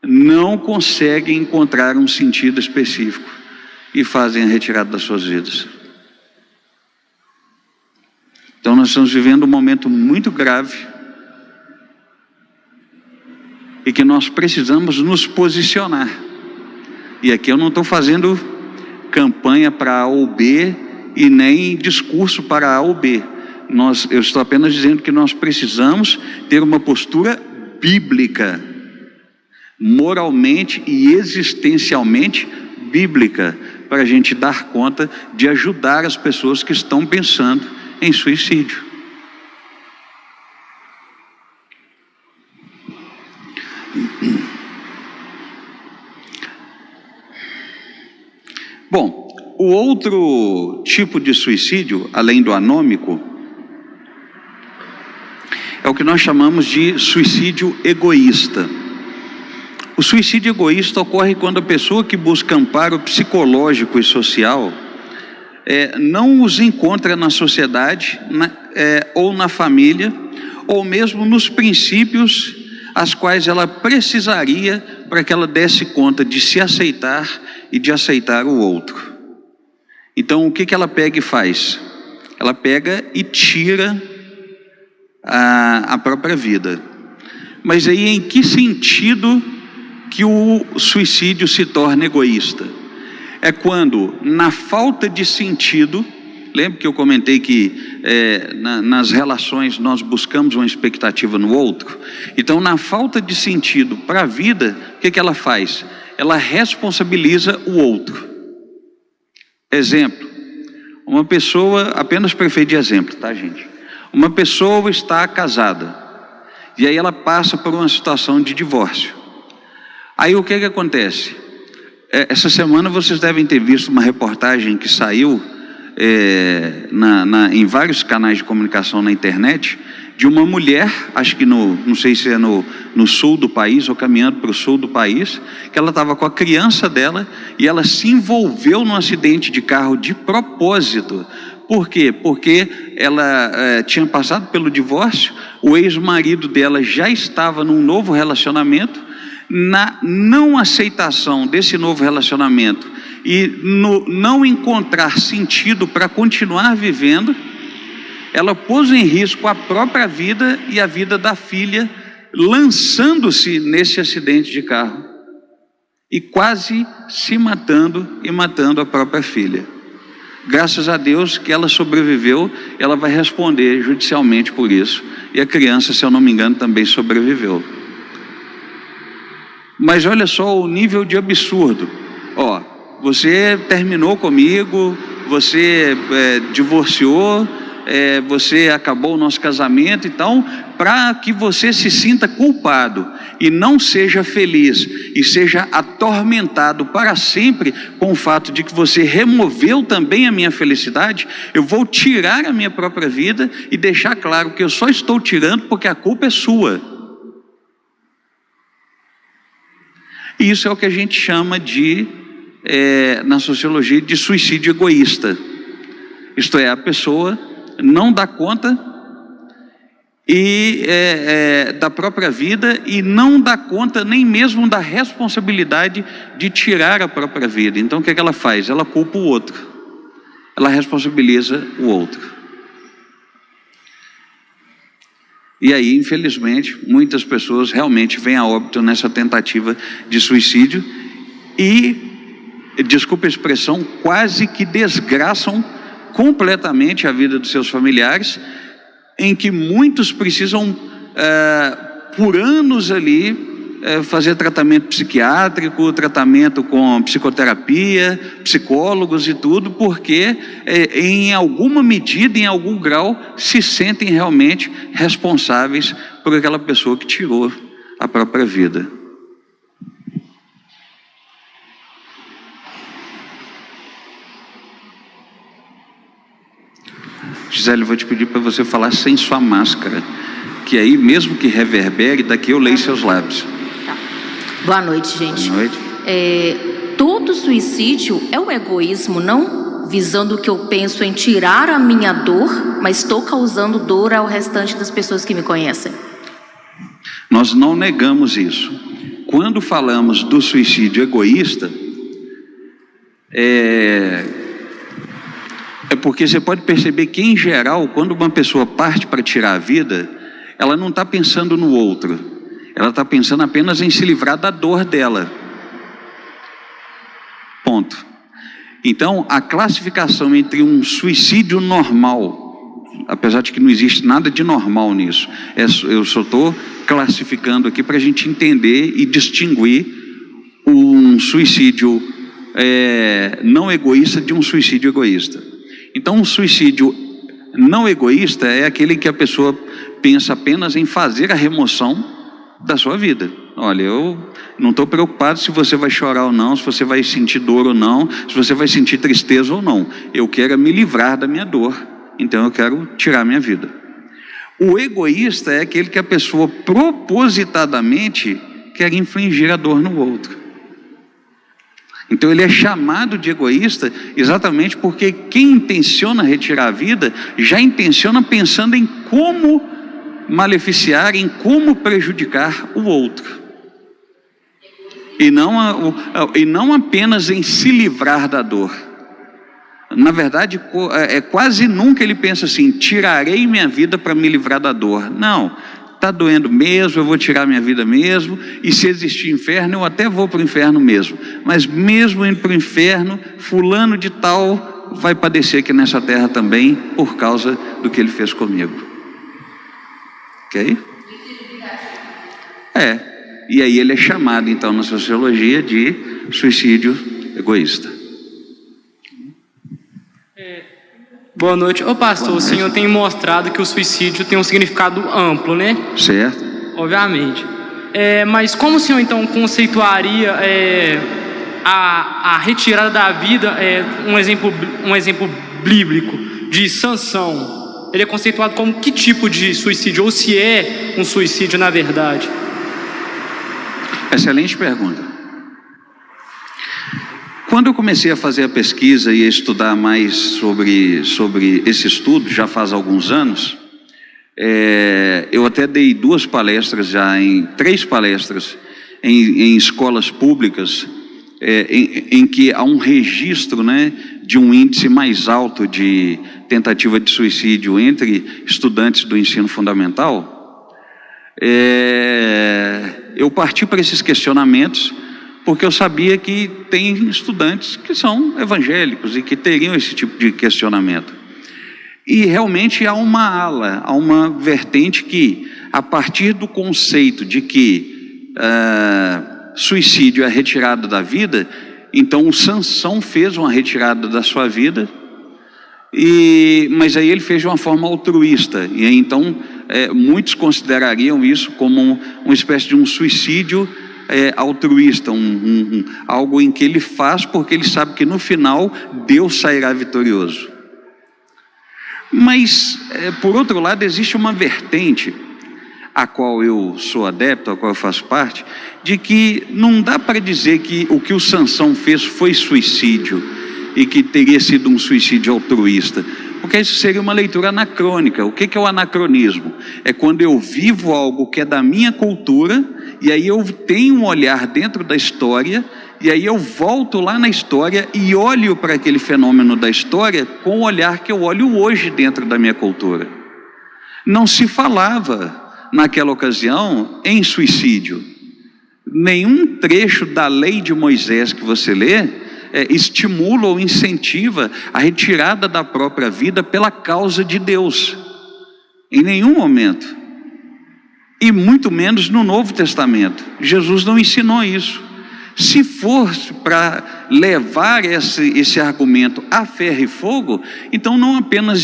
não conseguem encontrar um sentido específico e fazem a retirada das suas vidas. Então nós estamos vivendo um momento muito grave e que nós precisamos nos posicionar. E aqui eu não estou fazendo campanha para A ou B e nem discurso para A ou B. Eu estou apenas dizendo que nós precisamos ter uma postura bíblica, moralmente e existencialmente bíblica, para a gente dar conta de ajudar as pessoas que estão pensando em suicídio. Bom, o outro tipo de suicídio, além do anômico, é o que nós chamamos de suicídio egoísta. O suicídio egoísta ocorre quando a pessoa que busca amparo psicológico e social não os encontra na sociedade, ou na família, ou mesmo nos princípios as quais ela precisaria para que ela desse conta de se aceitar e de aceitar o outro. Então o que ela pega e faz? Ela pega e tira a própria vida. Mas aí em que sentido que o suicídio se torna egoísta? É quando, na falta de sentido, lembra que eu comentei que nas relações nós buscamos uma expectativa no outro? Então, na falta de sentido para a vida, o que ela faz? Ela responsabiliza o outro. Exemplo, uma pessoa, apenas para efeito de exemplo, tá, gente? Uma pessoa está casada, e aí ela passa por uma situação de divórcio. Aí o que acontece? Essa semana vocês devem ter visto uma reportagem que saiu em vários canais de comunicação na internet, de uma mulher, acho que não sei se é no sul do país ou caminhando para o sul do país, que ela estava com a criança dela e ela se envolveu num acidente de carro de propósito. Por quê? Porque ela tinha passado pelo divórcio, o ex-marido dela já estava num novo relacionamento. Na não aceitação desse novo relacionamento e no não encontrar sentido para continuar vivendo, ela pôs em risco a própria vida e a vida da filha, lançando-se nesse acidente de carro e quase se matando e matando a própria filha. Graças a Deus que ela sobreviveu, ela vai responder judicialmente por isso, e a criança, se eu não me engano, também sobreviveu. Mas olha só o nível de absurdo. Você terminou comigo, você divorciou, você acabou o nosso casamento, então, para que você se sinta culpado e não seja feliz e seja atormentado para sempre com o fato de que você removeu também a minha felicidade, eu vou tirar a minha própria vida e deixar claro que eu só estou tirando porque a culpa é sua. E isso é o que a gente chama na sociologia, de suicídio egoísta. Isto é, a pessoa não dá conta da própria vida e não dá conta nem mesmo da responsabilidade de tirar a própria vida. Então o que ela faz? Ela culpa o outro, ela responsabiliza o outro. E aí, infelizmente, muitas pessoas realmente vêm a óbito nessa tentativa de suicídio e, desculpa a expressão, quase que desgraçam completamente a vida dos seus familiares, em que muitos precisam, por anos ali, fazer tratamento psiquiátrico, tratamento com psicoterapia, psicólogos e tudo, porque em alguma medida, em algum grau, se sentem realmente responsáveis por aquela pessoa que tirou a própria vida. Gisele, eu vou te pedir para você falar sem sua máscara, que aí, mesmo que reverbere, daqui eu leio seus lábios. Boa noite, gente. Boa noite. todo suicídio é um egoísmo, não? Visando o que eu penso em tirar a minha dor, mas estou causando dor ao restante das pessoas que me conhecem. Nós não negamos isso. Quando falamos do suicídio egoísta, é porque você pode perceber que, em geral, quando uma pessoa parte para tirar a vida, ela não está pensando no outro, ela está pensando apenas em se livrar da dor dela. Ponto. Então, a classificação entre um suicídio normal, apesar de que não existe nada de normal nisso, eu só estou classificando aqui para a gente entender e distinguir um suicídio não egoísta de um suicídio egoísta. Então, um suicídio não egoísta é aquele que a pessoa pensa apenas em fazer a remoção da sua vida. Olha, eu não estou preocupado se você vai chorar ou não, se você vai sentir dor ou não, se você vai sentir tristeza ou não. Eu quero me livrar da minha dor, então eu quero tirar a minha vida. O egoísta é aquele que a pessoa propositadamente quer infligir a dor no outro. Então ele é chamado de egoísta exatamente porque quem intenciona retirar a vida já intenciona pensando em como maleficiar, em como prejudicar o outro. E não apenas em se livrar da dor. Na verdade, quase nunca ele pensa assim: tirarei minha vida para me livrar da dor. Não, está doendo mesmo, eu vou tirar minha vida mesmo, e se existir inferno, eu até vou para o inferno mesmo. Mas mesmo indo para o inferno, fulano de tal vai padecer aqui nessa terra também, por causa do que ele fez comigo. Ok? E aí ele é chamado, então, na sociologia de suicídio egoísta. Boa noite. Ô pastor, o senhor tem mostrado que o suicídio tem um significado amplo, né? Certo. Obviamente. Mas como o senhor então conceituaria a retirada da vida, um exemplo bíblico de Sansão? Ele é conceituado como que tipo de suicídio? Ou se é um suicídio na verdade? Excelente pergunta. Quando eu comecei a fazer a pesquisa e a estudar mais sobre esse estudo, já faz alguns anos, eu até dei três palestras em escolas públicas, em que há um registro, né, de um índice mais alto de tentativa de suicídio entre estudantes do ensino fundamental. Eu parti para esses questionamentos porque eu sabia que tem estudantes que são evangélicos e que teriam esse tipo de questionamento. E realmente há uma vertente que, a partir do conceito de que suicídio é retirada da vida, então o Sansão fez uma retirada da sua vida, mas aí ele fez de uma forma altruísta, e aí, então muitos considerariam isso como uma espécie de um suicídio altruísta, algo em que ele faz porque ele sabe que no final Deus sairá vitorioso. Mas, por outro lado, existe uma vertente a qual eu sou adepto, a qual eu faço parte, de que não dá para dizer que o que o Sansão fez foi suicídio e que teria sido um suicídio altruísta, porque isso seria uma leitura anacrônica. O que é o anacronismo? É quando eu vivo algo que é da minha cultura, e aí eu tenho um olhar dentro da história, e aí eu volto lá na história e olho para aquele fenômeno da história com o olhar que eu olho hoje dentro da minha cultura. Não se falava naquela ocasião em suicídio. Nenhum trecho da lei de Moisés que você lê estimula ou incentiva a retirada da própria vida pela causa de Deus. Em nenhum momento. E muito menos no Novo Testamento. Jesus não ensinou isso. Se fosse para levar esse argumento a ferro e fogo, então não apenas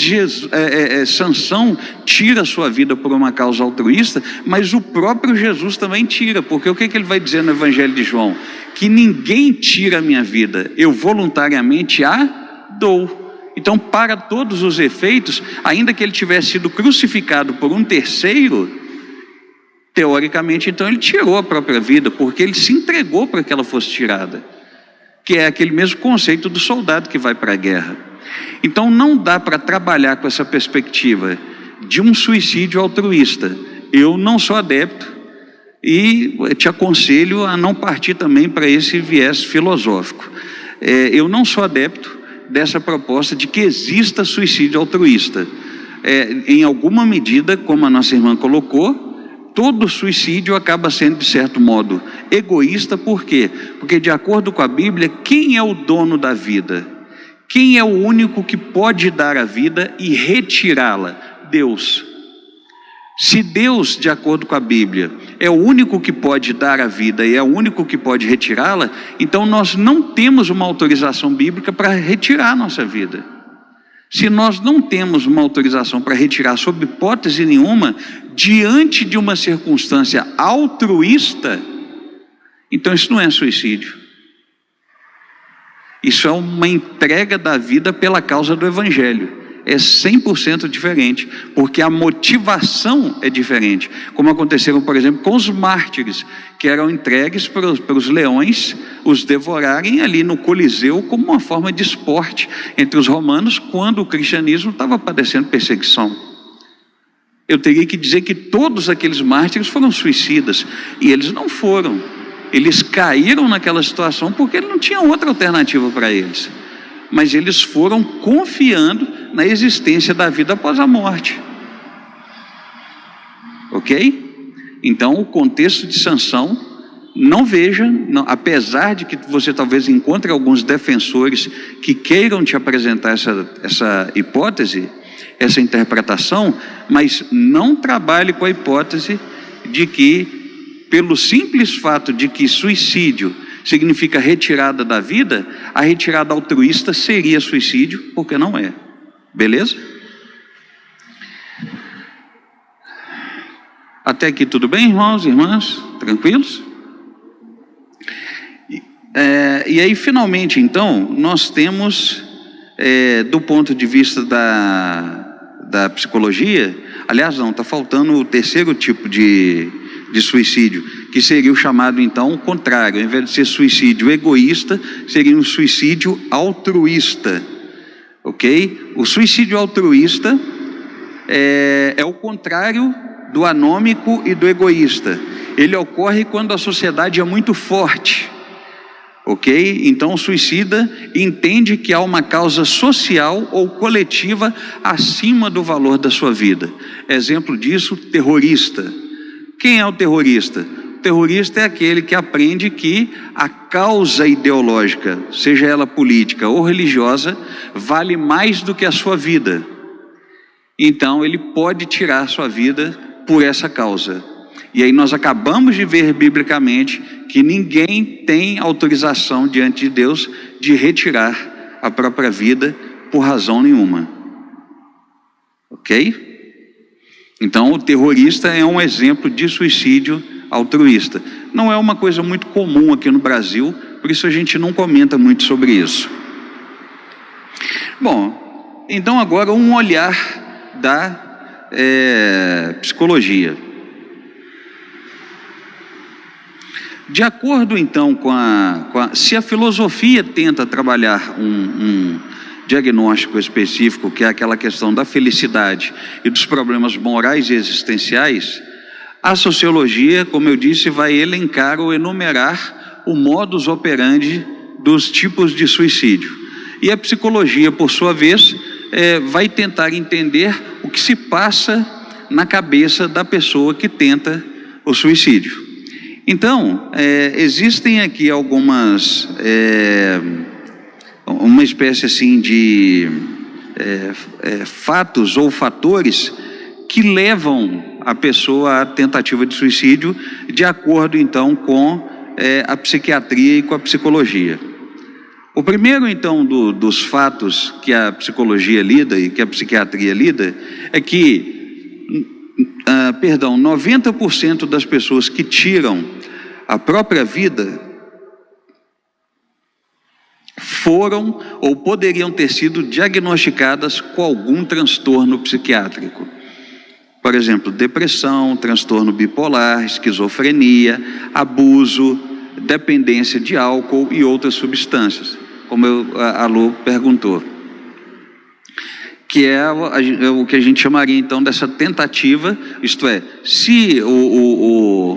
Sansão tira a sua vida por uma causa altruísta, mas o próprio Jesus também tira, porque o que ele vai dizer no Evangelho de João? Que ninguém tira a minha vida, eu voluntariamente a dou. Então, para todos os efeitos, ainda que ele tivesse sido crucificado por um terceiro, teoricamente, então, ele tirou a própria vida, porque ele se entregou para que ela fosse tirada. que é aquele mesmo conceito do soldado que vai para a guerra. Então não dá para trabalhar com essa perspectiva de um suicídio altruísta. Eu não sou adepto e te aconselho a não partir também para esse viés filosófico. Eu não sou adepto dessa proposta de que exista suicídio altruísta. Em alguma medida, como a nossa irmã colocou, todo suicídio acaba sendo, de certo modo, egoísta. Por quê? Porque, de acordo com a Bíblia, quem é o dono da vida? Quem é o único que pode dar a vida e retirá-la? Deus. Se Deus, de acordo com a Bíblia, é o único que pode dar a vida e é o único que pode retirá-la, então nós não temos uma autorização bíblica para retirar a nossa vida. Se nós não temos uma autorização para retirar, sob hipótese nenhuma, diante de uma circunstância altruísta, então isso não é suicídio. Isso é uma entrega da vida pela causa do Evangelho. É 100% diferente, porque a motivação é diferente. Como aconteceu, por exemplo, com os mártires, que eram entregues para os leões os devorarem ali no Coliseu como uma forma de esporte entre os romanos, quando o cristianismo estava padecendo perseguição. Eu teria que dizer que todos aqueles mártires foram suicidas, e eles não foram. Eles caíram naquela situação porque não tinha outra alternativa para eles. Mas eles foram confiando na existência da vida após a morte. Ok? Então, o contexto de Sansão, não veja, não, apesar de que você talvez encontre alguns defensores que queiram te apresentar essa hipótese, essa interpretação, mas não trabalhe com a hipótese de que, pelo simples fato de que suicídio significa retirada da vida, a retirada altruísta seria suicídio, porque não é. Beleza? Até aqui tudo bem, irmãos e irmãs? Tranquilos? E aí, finalmente, então, nós temos, do ponto de vista da psicologia, aliás, não, está faltando o terceiro tipo de suicídio, que seria o chamado, então, o contrário. Ao invés de ser suicídio egoísta, seria um suicídio altruísta. Ok? O suicídio altruísta é o contrário do anômico e do egoísta. Ele ocorre quando a sociedade é muito forte. Ok? Então o suicida entende que há uma causa social ou coletiva acima do valor da sua vida. Exemplo disso, terrorista. Quem é o terrorista? O terrorista é aquele que aprende que a causa ideológica, seja ela política ou religiosa, vale mais do que a sua vida. Então ele pode tirar a sua vida por essa causa. E aí nós acabamos de ver biblicamente que ninguém tem autorização diante de Deus de retirar a própria vida por razão nenhuma. Ok? Então o terrorista é um exemplo de suicídio altruísta. Não é uma coisa muito comum aqui no Brasil, por isso a gente não comenta muito sobre isso. Bom, então agora um olhar da psicologia. De acordo então se a filosofia tenta trabalhar um diagnóstico específico, que é aquela questão da felicidade e dos problemas morais e existenciais, a sociologia, como eu disse, vai elencar ou enumerar o modus operandi dos tipos de suicídio. E a psicologia, por sua vez, vai tentar entender o que se passa na cabeça da pessoa que tenta o suicídio. Então, existem aqui algumas, uma espécie assim de fatos ou fatores que levam a pessoa à tentativa de suicídio, de acordo então com a psiquiatria e com a psicologia. O primeiro então dos fatos que a psicologia lida e que a psiquiatria lida é que 90% das pessoas que tiram a própria vida foram ou poderiam ter sido diagnosticadas com algum transtorno psiquiátrico. Por exemplo, depressão, transtorno bipolar, esquizofrenia, abuso, dependência de álcool e outras substâncias, como a Lu perguntou, que é o que a gente chamaria então dessa tentativa, isto é, se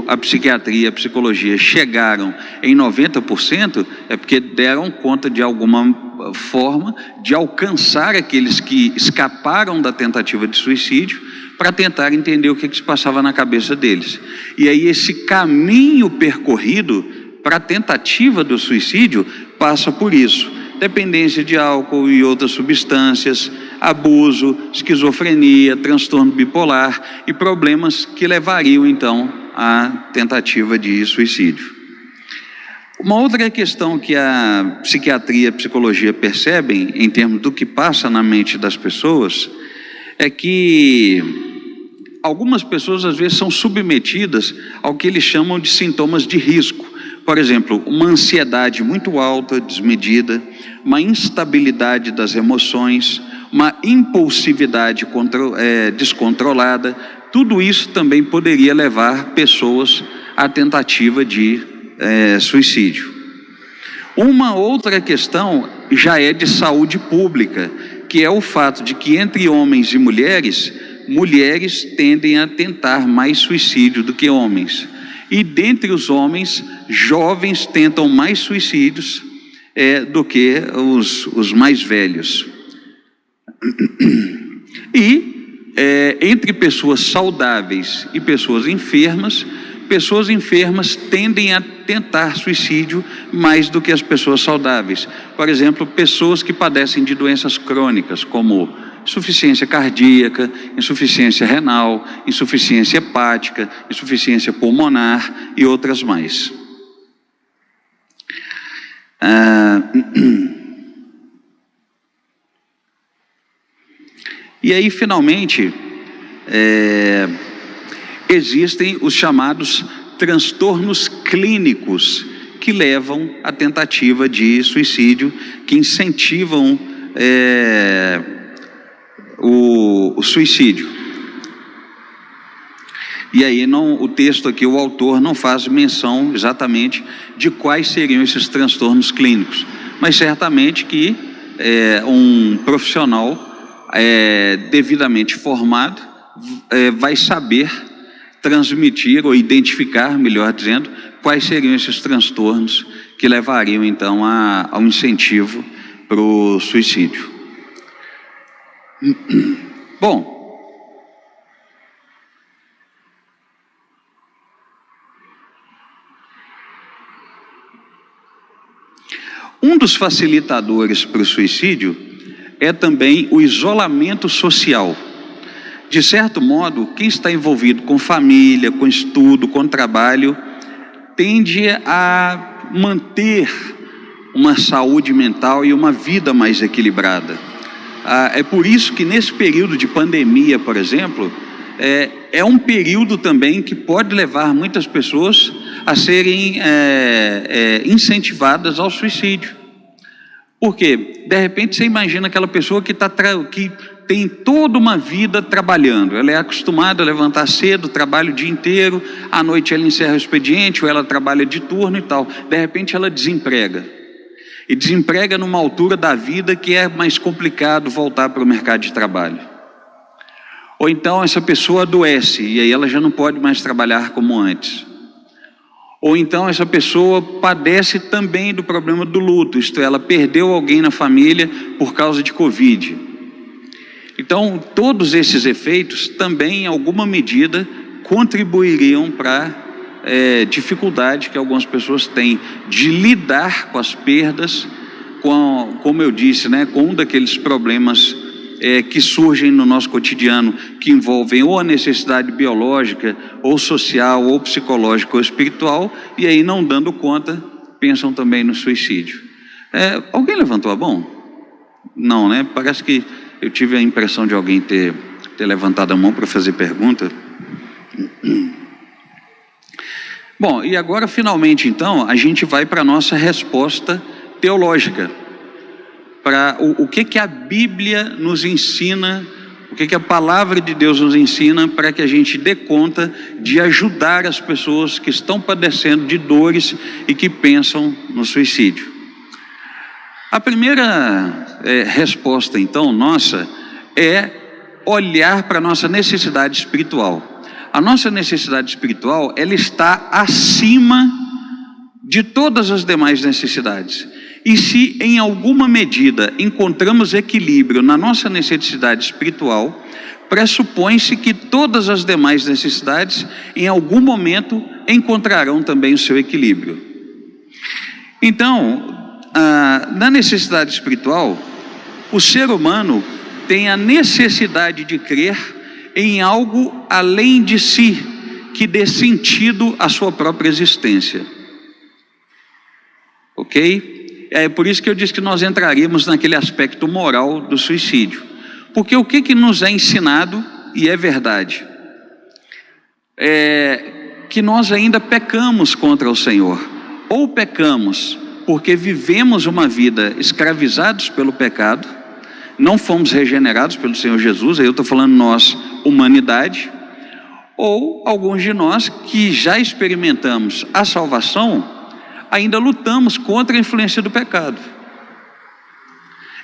a psiquiatria e a psicologia chegaram em 90%, é porque deram conta de alguma forma de alcançar aqueles que escaparam da tentativa de suicídio para tentar entender o que se passava na cabeça deles. E aí esse caminho percorrido para a tentativa do suicídio passa por isso: dependência de álcool e outras substâncias, abuso, esquizofrenia, transtorno bipolar e problemas que levariam então à tentativa de suicídio. Uma outra questão que a psiquiatria e a psicologia percebem em termos do que passa na mente das pessoas é que algumas pessoas às vezes são submetidas ao que eles chamam de sintomas de risco. Por exemplo, uma ansiedade muito alta, desmedida, uma instabilidade das emoções, uma impulsividade descontrolada. Tudo isso também poderia levar pessoas à tentativa de suicídio. Uma outra questão já é de saúde pública, que é o fato de que entre homens e mulheres tendem a tentar mais suicídio do que homens. E dentre os homens, jovens tentam mais suicídios do que os mais velhos. E entre pessoas saudáveis e pessoas enfermas tendem a tentar suicídio mais do que as pessoas saudáveis. Por exemplo, pessoas que padecem de doenças crônicas, como insuficiência cardíaca, insuficiência renal, insuficiência hepática, insuficiência pulmonar e outras mais. E aí, finalmente, existem os chamados transtornos clínicos que levam à tentativa de suicídio, que incentivam o suicídio. E aí o texto aqui, o autor não faz menção exatamente de quais seriam esses transtornos clínicos, mas certamente que um profissional devidamente formado vai saber transmitir ou identificar, melhor dizendo, quais seriam esses transtornos que levariam então ao incentivo para o suicídio. Bom, um dos facilitadores para o suicídio é também o isolamento social. De certo modo, quem está envolvido com família, com estudo, com trabalho, tende a manter uma saúde mental e uma vida mais equilibrada. É por isso que nesse período de pandemia, por exemplo, é um período também que pode levar muitas pessoas a serem incentivadas ao suicídio. Porque, de repente, você imagina aquela pessoa que tem toda uma vida trabalhando, ela é acostumada a levantar cedo, trabalha o dia inteiro, à noite ela encerra o expediente, ou ela trabalha de turno e tal, de repente ela desemprega. E desemprega numa altura da vida que é mais complicado voltar para o mercado de trabalho. Ou então essa pessoa adoece e aí ela já não pode mais trabalhar como antes. Ou então essa pessoa padece também do problema do luto, isto é, ela perdeu alguém na família por causa de Covid. Então todos esses efeitos também em alguma medida contribuiriam para dificuldade que algumas pessoas têm de lidar com as perdas, como eu disse, com um daqueles problemas que surgem no nosso cotidiano, que envolvem ou a necessidade biológica, ou social, ou psicológica, ou espiritual, e aí não dando conta, pensam também no suicídio. Alguém levantou a mão? Não, né? Parece que eu tive a impressão de alguém ter levantado a mão para fazer pergunta. Bom, e agora finalmente então a gente vai para a nossa resposta teológica, para o que a Bíblia nos ensina O que a palavra de Deus nos ensina para que a gente dê conta de ajudar as pessoas que estão padecendo de dores e que pensam no suicídio. A primeira resposta, então, nossa, é olhar para a nossa necessidade espiritual. A nossa necessidade espiritual, ela está acima de todas as demais necessidades. E se em alguma medida encontramos equilíbrio na nossa necessidade espiritual, pressupõe-se que todas as demais necessidades em algum momento encontrarão também o seu equilíbrio. Então, na necessidade espiritual, o ser humano tem a necessidade de crer em algo além de si, que dê sentido à sua própria existência. Ok? É por isso que eu disse que nós entraríamos naquele aspecto moral do suicídio. Porque o que nos é ensinado, e é verdade, é que nós ainda pecamos contra o Senhor. Ou pecamos porque vivemos uma vida escravizados pelo pecado, não fomos regenerados pelo Senhor Jesus, aí eu estou falando nós, humanidade, ou alguns de nós que já experimentamos a salvação, ainda lutamos contra a influência do pecado.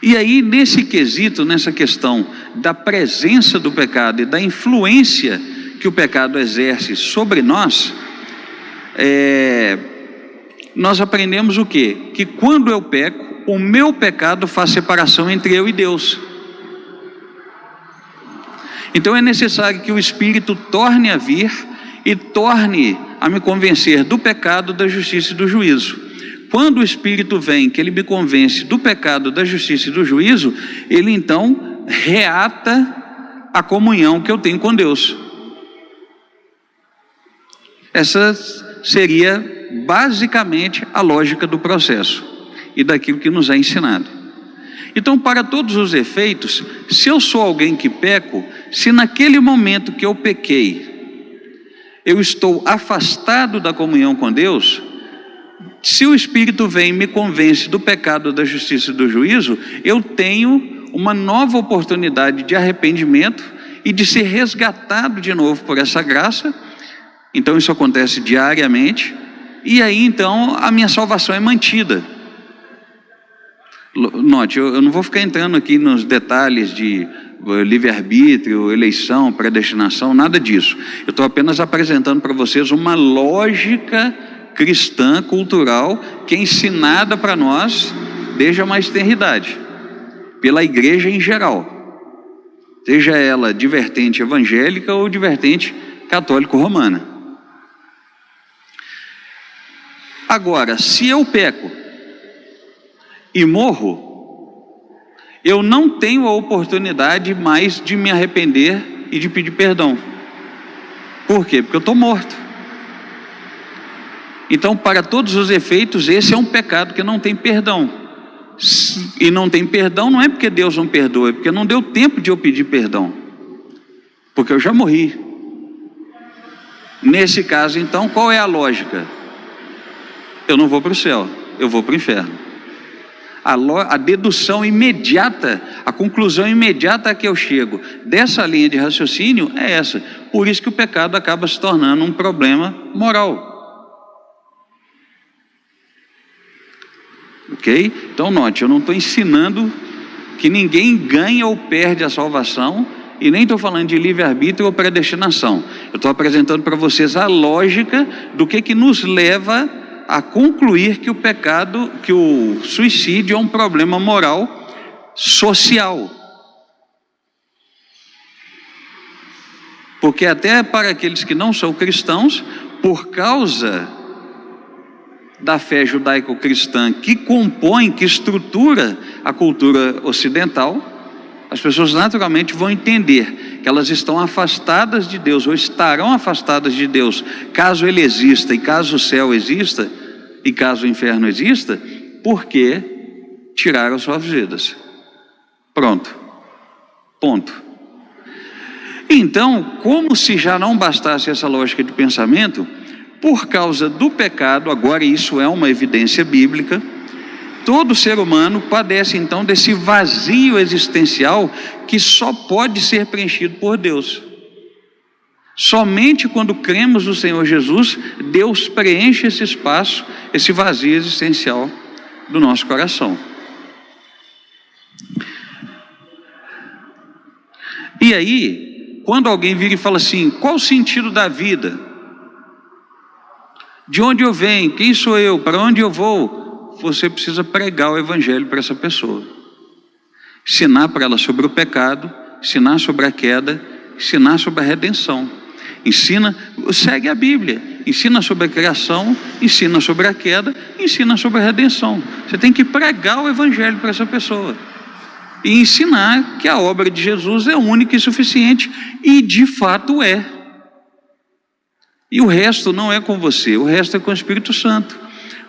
E aí, nesse quesito, nessa questão da presença do pecado e da influência que o pecado exerce sobre nós, nós aprendemos o quê? Que quando eu peco, o meu pecado faz separação entre eu e Deus. Então é necessário que o Espírito torne a vir e torne a me convencer do pecado, da justiça e do juízo. Quando o Espírito vem, que ele me convence do pecado, da justiça e do juízo, ele então reata a comunhão que eu tenho com Deus. Essa seria basicamente a lógica do processo e daquilo que nos é ensinado. Então, para todos os efeitos, se eu sou alguém que peco, se naquele momento que eu pequei, eu estou afastado da comunhão com Deus, se o Espírito vem e me convence do pecado, da justiça e do juízo, eu tenho uma nova oportunidade de arrependimento e de ser resgatado de novo por essa graça. Então isso acontece diariamente, e aí então a minha salvação é mantida. Note, eu não vou ficar entrando aqui nos detalhes de livre-arbítrio, eleição, predestinação, nada disso. Eu estou apenas apresentando para vocês uma lógica cristã, cultural, que é ensinada para nós desde a mais tenridade, pela igreja em geral, seja ela de vertente evangélica ou de vertente católico-romana. Agora, se eu peco e morro, eu não tenho a oportunidade mais de me arrepender e de pedir perdão. Por quê? Porque eu estou morto. Então, para todos os efeitos, esse é um pecado que não tem perdão. E não tem perdão não é porque Deus não perdoa, é porque não deu tempo de eu pedir perdão. Porque eu já morri. Nesse caso, então, qual é a lógica? Eu não vou para o céu, eu vou para o inferno. A dedução imediata, a conclusão imediata a que eu chego dessa linha de raciocínio é essa. Por isso que o pecado acaba se tornando um problema moral. Ok? Então note, eu não estou ensinando que ninguém ganha ou perde a salvação, e nem estou falando de livre-arbítrio ou predestinação. Eu estou apresentando para vocês a lógica do que nos leva a concluir que o pecado, que o suicídio é um problema moral social. Porque até para aqueles que não são cristãos, por causa da fé judaico-cristã que compõe, que estrutura a cultura ocidental, as pessoas naturalmente vão entender que elas estão afastadas de Deus, ou estarão afastadas de Deus, caso Ele exista, e caso o céu exista, e caso o inferno exista, porque tiraram suas vidas. Pronto. Ponto. Então, como se já não bastasse essa lógica de pensamento, por causa do pecado, agora isso é uma evidência bíblica, Todo ser humano padece então desse vazio existencial que só pode ser preenchido por Deus. Somente quando cremos no Senhor Jesus, Deus preenche esse espaço, esse vazio existencial do nosso coração. E aí, quando alguém vira e fala assim, qual o sentido da vida? De onde eu venho? Quem sou eu? Para onde eu vou? Você precisa pregar o evangelho para essa pessoa. Ensinar para ela sobre o pecado, ensinar sobre a queda, ensinar sobre a redenção. Ensina, segue a Bíblia, ensina sobre a criação, ensina sobre a queda, ensina sobre a redenção. Você tem que pregar o evangelho para essa pessoa e ensinar que a obra de Jesus é única e suficiente, e de fato é. E o resto não é com você, o resto é com o Espírito Santo.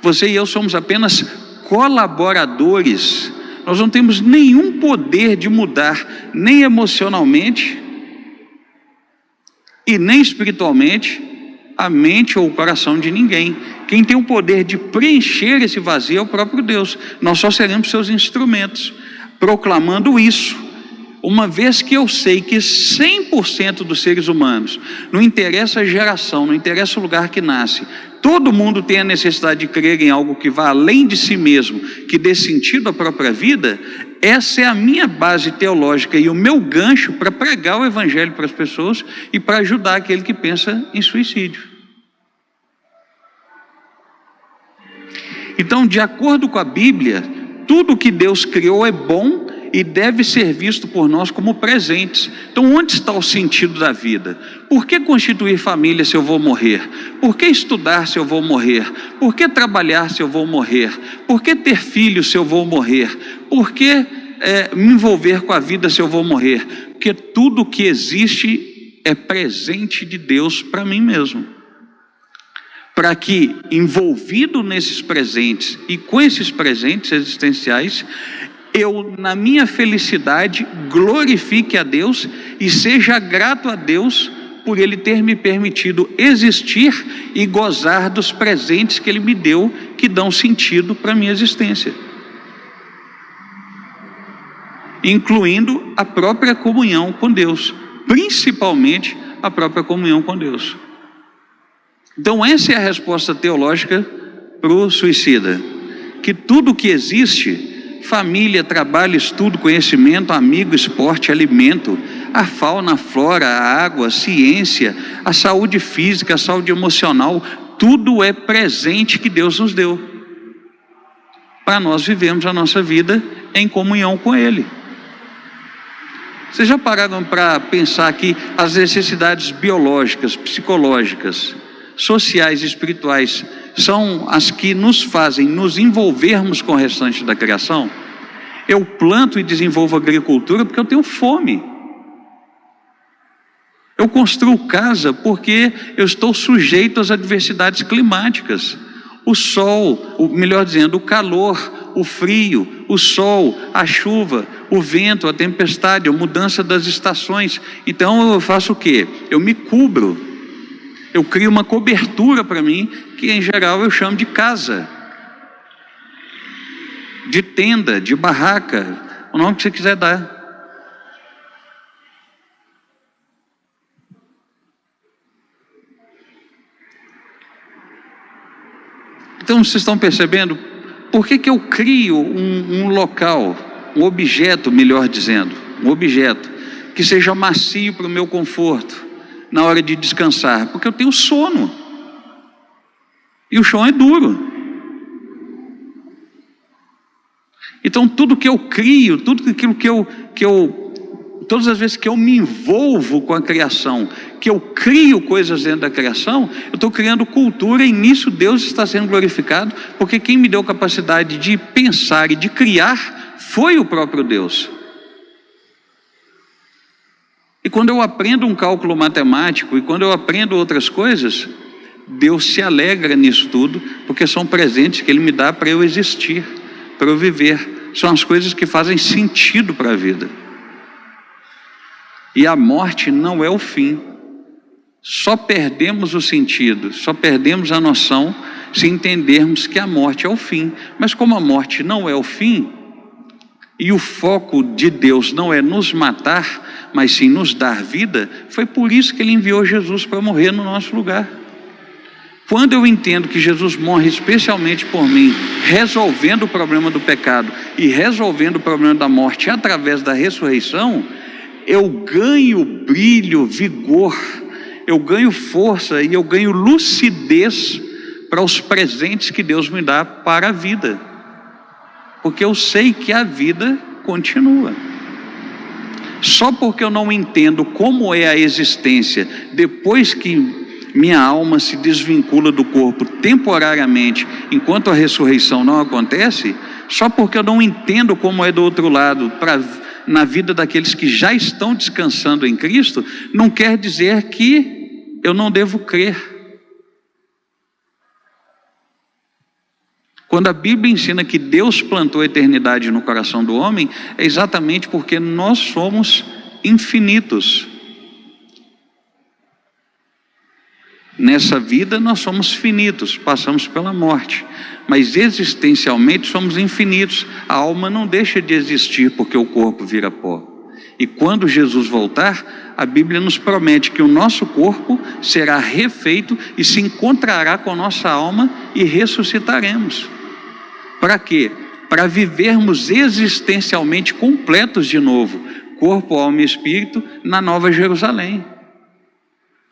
Você e eu somos apenas colaboradores. Nós não temos nenhum poder de mudar, nem emocionalmente e nem espiritualmente, a mente ou o coração de ninguém. Quem tem o poder de preencher esse vazio é o próprio Deus. Nós só seremos seus instrumentos, proclamando isso. Uma vez que eu sei que 100% dos seres humanos, não interessa a geração, não interessa o lugar que nasce, todo mundo tem a necessidade de crer em algo que vá além de si mesmo, que dê sentido à própria vida. Essa é a minha base teológica e o meu gancho para pregar o evangelho para as pessoas e para ajudar aquele que pensa em suicídio. Então, de acordo com a Bíblia, tudo que Deus criou é bom e deve ser visto por nós como presentes. Então, onde está o sentido da vida? Por que constituir família se eu vou morrer? Por que estudar se eu vou morrer? Por que trabalhar se eu vou morrer? Por que ter filhos se eu vou morrer? Por que me envolver com a vida se eu vou morrer? Porque tudo que existe é presente de Deus para mim mesmo. Para que, envolvido nesses presentes e com esses presentes existenciais, eu, na minha felicidade, glorifique a Deus e seja grato a Deus por Ele ter me permitido existir e gozar dos presentes que Ele me deu, que dão sentido para a minha existência, incluindo a própria comunhão com Deus, principalmente a própria comunhão com Deus. Então essa é a resposta teológica para o suicida, que tudo que existe, família, trabalho, estudo, conhecimento, amigo, esporte, alimento, a fauna, a flora, a água, a ciência, a saúde física, a saúde emocional, tudo é presente que Deus nos deu para nós vivermos a nossa vida em comunhão com Ele. Vocês já pararam para pensar que as necessidades biológicas, psicológicas, sociais e espirituais são as que nos fazem nos envolvermos com o restante da criação? Eu planto e desenvolvo agricultura porque eu tenho fome. Eu construo casa porque eu estou sujeito às adversidades climáticas. O sol, melhor dizendo, o calor, o frio, o sol, a chuva, o vento, a tempestade, a mudança das estações. Então eu faço o quê? Eu me cubro. Eu crio uma cobertura para mim, que em geral eu chamo de casa, de tenda, de barraca, o nome que você quiser dar. Então vocês estão percebendo por que eu crio um local, um objeto, melhor dizendo, um objeto que seja macio para o meu conforto na hora de descansar? Porque eu tenho sono e o chão é duro. Então tudo que eu crio, tudo aquilo todas as vezes que eu me envolvo com a criação, que eu crio coisas dentro da criação, eu estou criando cultura e nisso Deus está sendo glorificado, porque quem me deu capacidade de pensar e de criar foi o próprio Deus. E quando eu aprendo um cálculo matemático e quando eu aprendo outras coisas, Deus se alegra nisso tudo, porque são presentes que Ele me dá para eu existir, para eu viver. São as coisas que fazem sentido para a vida. E a morte não é o fim. Só perdemos o sentido, só perdemos a noção se entendermos que a morte é o fim. Mas como a morte não é o fim, e o foco de Deus não é nos matar, mas sim nos dar vida, foi por isso que Ele enviou Jesus para morrer no nosso lugar. Quando eu entendo que Jesus morre especialmente por mim, resolvendo o problema do pecado e resolvendo o problema da morte através da ressurreição, eu ganho brilho, vigor, eu ganho força e eu ganho lucidez para os presentes que Deus me dá para a vida. Porque eu sei que a vida continua. Só porque eu não entendo como é a existência depois que minha alma se desvincula do corpo temporariamente, enquanto a ressurreição não acontece, só porque eu não entendo como é do outro lado, na vida daqueles que já estão descansando em Cristo, não quer dizer que eu não devo crer. Quando a Bíblia ensina que Deus plantou a eternidade no coração do homem, é exatamente porque nós somos infinitos. Nessa vida nós somos finitos, passamos pela morte, mas existencialmente somos infinitos. A alma não deixa de existir porque o corpo vira pó. E quando Jesus voltar, a Bíblia nos promete que o nosso corpo será refeito e se encontrará com a nossa alma e ressuscitaremos. Para quê? Para vivermos existencialmente completos de novo, corpo, alma e espírito, na Nova Jerusalém.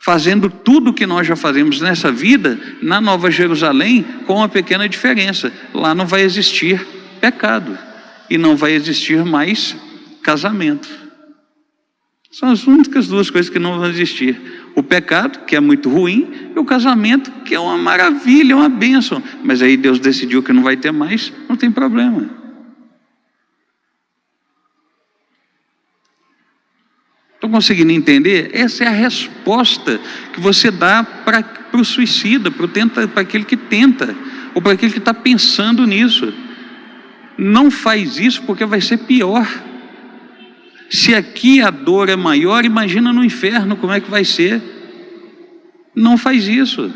Fazendo tudo o que nós já fazemos nessa vida, na Nova Jerusalém, com uma pequena diferença. Lá não vai existir pecado e não vai existir mais casamento. São as únicas duas coisas que não vão existir. O pecado, que é muito ruim, e o casamento, que é uma maravilha, uma bênção. Mas aí Deus decidiu que não vai ter mais, não tem problema. Estão conseguindo entender? Essa é a resposta que você dá para o suicida, para aquele que tenta, ou para aquele que está pensando nisso. Não faz isso porque vai ser pior. Se aqui a dor é maior, imagina no inferno como é que vai ser. Não faz isso.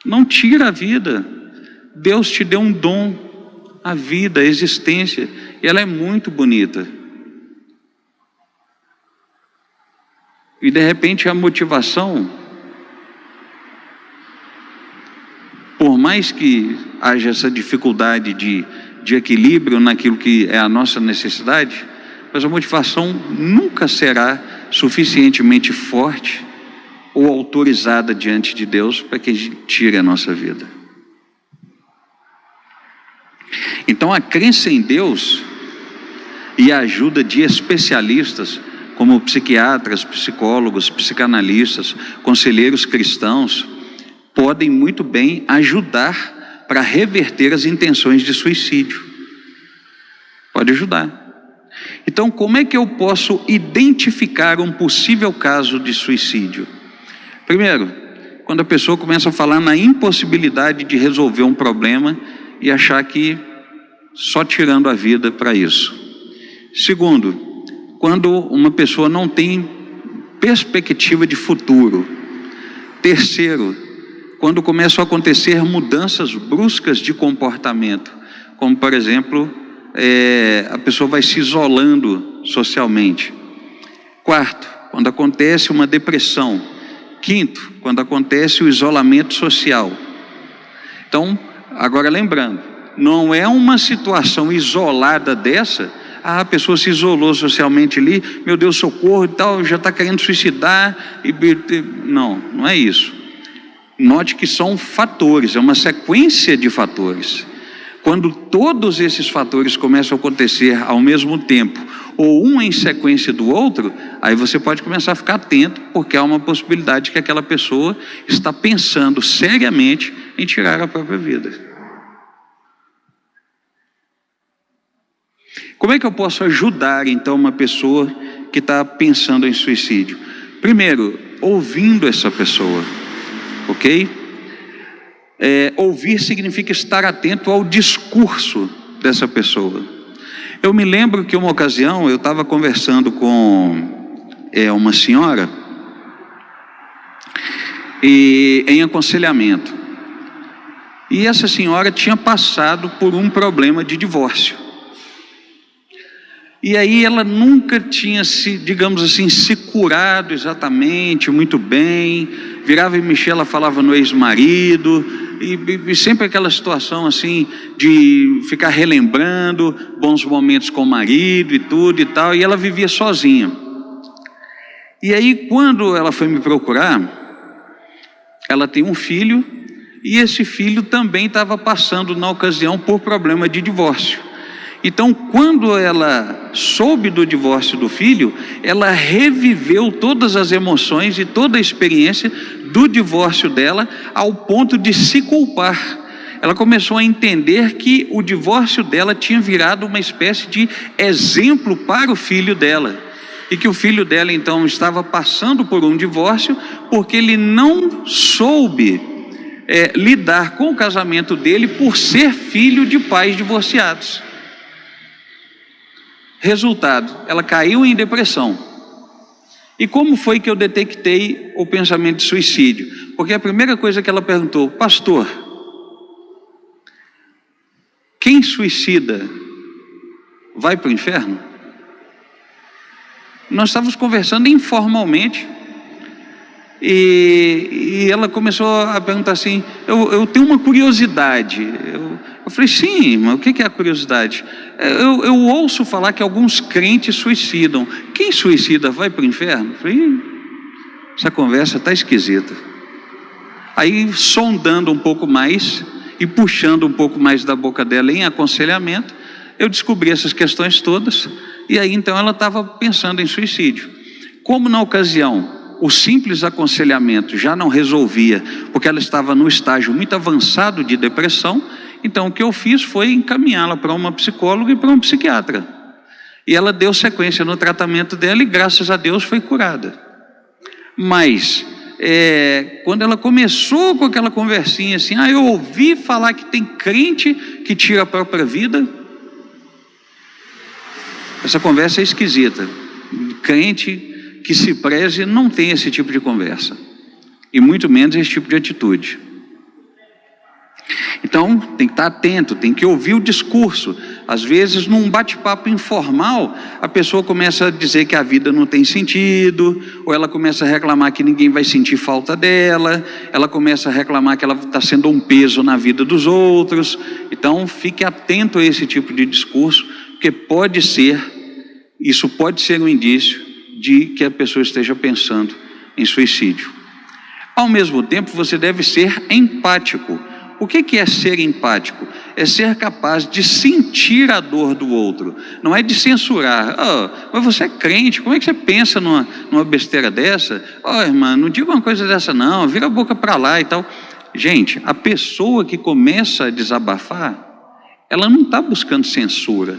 Não tira a vida. Deus te deu um dom, a vida, a existência, e ela é muito bonita. E de repente a motivação, por mais que haja essa dificuldade de equilíbrio naquilo que é a nossa necessidade, mas a motivação nunca será suficientemente forte ou autorizada diante de Deus para que a gente tire a nossa vida. Então a crença em Deus e a ajuda de especialistas, como psiquiatras, psicólogos, psicanalistas, conselheiros cristãos, podem muito bem ajudar para reverter as intenções de suicídio. Pode ajudar. Então, como é que eu posso identificar um possível caso de suicídio? Primeiro, quando a pessoa começa a falar na impossibilidade de resolver um problema e achar que só tirando a vida para isso. Segundo, quando uma pessoa não tem perspectiva de futuro. Terceiro, quando começam a acontecer mudanças bruscas de comportamento, como por exemplo, a pessoa vai se isolando socialmente. Quarto, quando acontece uma depressão. Quinto, quando acontece o isolamento social. Então, agora lembrando, não é uma situação isolada dessa. A pessoa se isolou socialmente ali, meu Deus, socorro e tal, já está querendo suicidar. Não é isso. Note que são fatores, é uma sequência de fatores. Quando todos esses fatores começam a acontecer ao mesmo tempo, ou um em sequência do outro, aí você pode começar a ficar atento, porque há uma possibilidade que aquela pessoa está pensando seriamente em tirar a própria vida. Como é que eu posso ajudar então uma pessoa que está pensando em suicídio? Primeiro, ouvindo essa pessoa, ok? Ouvir significa estar atento ao discurso dessa pessoa. Eu me lembro que uma ocasião eu estava conversando com uma senhora e em aconselhamento. E essa senhora tinha passado por um problema de divórcio. E aí ela nunca tinha digamos assim, se curado exatamente, muito bem. Virava e mexia, ela falava no ex-marido, e sempre aquela situação assim, de ficar relembrando bons momentos com o marido e tudo e tal, e ela vivia sozinha. E aí quando ela foi me procurar, ela tem um filho, e esse filho também estava passando na ocasião por problema de divórcio. Então, quando ela soube do divórcio do filho, ela reviveu todas as emoções e toda a experiência do divórcio dela, ao ponto de se culpar. Ela começou a entender que o divórcio dela tinha virado uma espécie de exemplo para o filho dela, e que o filho dela então estava passando por um divórcio porque ele não soube lidar com o casamento dele por ser filho de pais divorciados. Resultado, ela caiu em depressão. E como foi que eu detectei o pensamento de suicídio? Porque a primeira coisa que ela perguntou: pastor, quem suicida vai para o inferno? Nós estávamos conversando informalmente, e ela começou a perguntar assim: eu tenho uma curiosidade. Eu falei: sim, mas o que é a curiosidade? Eu ouço falar que alguns crentes suicidam. Quem suicida vai para o inferno? Eu falei: essa conversa está esquisita. Aí, sondando um pouco mais e puxando um pouco mais da boca dela em aconselhamento, eu descobri essas questões todas. E aí então ela estava pensando em suicídio. Como na ocasião o simples aconselhamento já não resolvia, porque ela estava no estágio muito avançado de depressão, então o que eu fiz foi encaminhá-la para uma psicóloga e para um psiquiatra. E ela deu sequência no tratamento dela e graças a Deus foi curada. Mas quando ela começou com aquela conversinha assim: eu ouvi falar que tem crente que tira a própria vida. Essa conversa é esquisita. Crente que se preze não tem esse tipo de conversa, e muito menos esse tipo de atitude. Então tem que estar atento, tem que ouvir o discurso. Às vezes num bate-papo informal a pessoa começa a dizer que a vida não tem sentido, ou ela começa a reclamar que ninguém vai sentir falta dela, ela começa a reclamar que ela está sendo um peso na vida dos outros. Então fique atento a esse tipo de discurso, porque isso pode ser um indício de que a pessoa esteja pensando em suicídio. Ao mesmo tempo, você deve ser empático. O que é ser empático? É ser capaz de sentir a dor do outro, não é de censurar. Mas você é crente, como é que você pensa numa besteira dessa? Irmã, não diga uma coisa dessa não, vira a boca para lá e tal. Gente, a pessoa que começa a desabafar, ela não está buscando censura.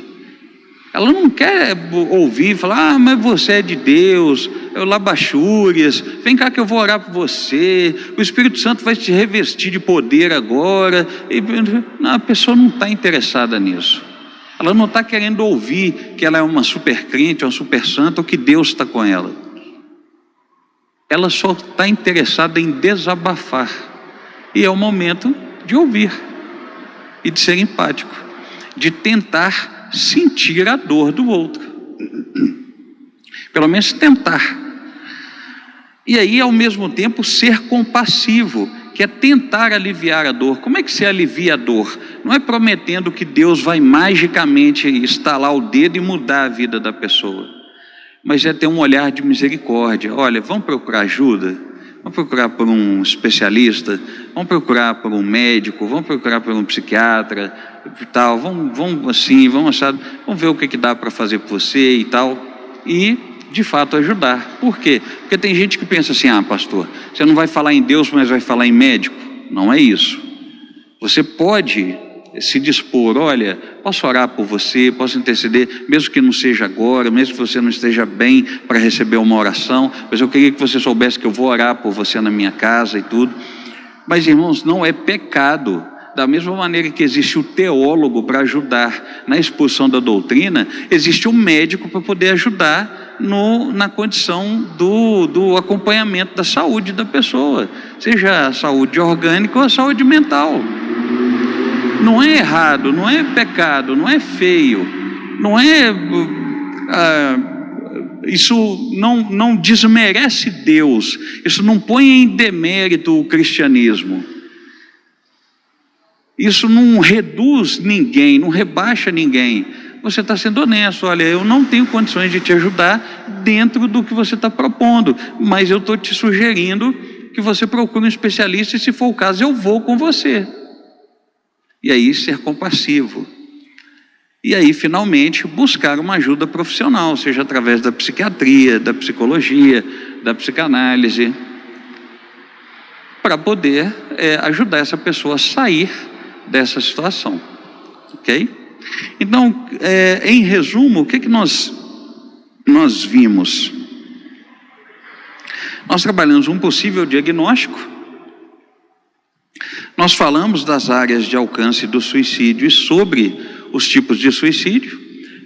Ela não quer ouvir e falar: mas você é de Deus, labachúrias, vem cá que eu vou orar por você, o Espírito Santo vai te revestir de poder agora. Não, a pessoa não está interessada nisso. Ela não está querendo ouvir que ela é uma super crente, uma super santa, ou que Deus está com ela. Ela só está interessada em desabafar, e é o momento de ouvir e de ser empático, de tentar sentir a dor do outro, pelo menos tentar. E aí, ao mesmo tempo, ser compassivo, que é tentar aliviar a dor. Como é que se alivia a dor? Não é prometendo que Deus vai magicamente estalar o dedo e mudar a vida da pessoa, mas é ter um olhar de misericórdia. Olha, vamos procurar ajuda, vamos procurar por um especialista, vamos procurar por um médico, vamos procurar por um psiquiatra e tal, vamos assim, vamos ver o que dá para fazer por você e tal, e de fato ajudar. Por quê? Porque tem gente que pensa assim: pastor, você não vai falar em Deus, mas vai falar em médico. Não é isso. Você pode se dispor: olha, posso orar por você, posso interceder, mesmo que não seja agora, mesmo que você não esteja bem para receber uma oração, mas eu queria que você soubesse que eu vou orar por você na minha casa e tudo. Mas, irmãos, não é pecado. Da mesma maneira que existe o teólogo para ajudar na exposição da doutrina, existe um médico para poder ajudar na condição do acompanhamento da saúde da pessoa, seja a saúde orgânica ou a saúde mental. Não é errado, não é pecado, não é feio, não é... isso não desmerece Deus, isso não põe em demérito o cristianismo. Isso não reduz ninguém, não rebaixa ninguém. Você está sendo honesto, olha, eu não tenho condições de te ajudar dentro do que você está propondo, mas eu estou te sugerindo que você procure um especialista e, se for o caso, eu vou com você. E aí ser compassivo. E aí, finalmente, buscar uma ajuda profissional, seja através da psiquiatria, da psicologia, da psicanálise, para poder ajudar essa pessoa a sair dessa situação. Ok? Então, em resumo, o que nós vimos? Nós trabalhamos um possível diagnóstico, nós falamos das áreas de alcance do suicídio e sobre os tipos de suicídio,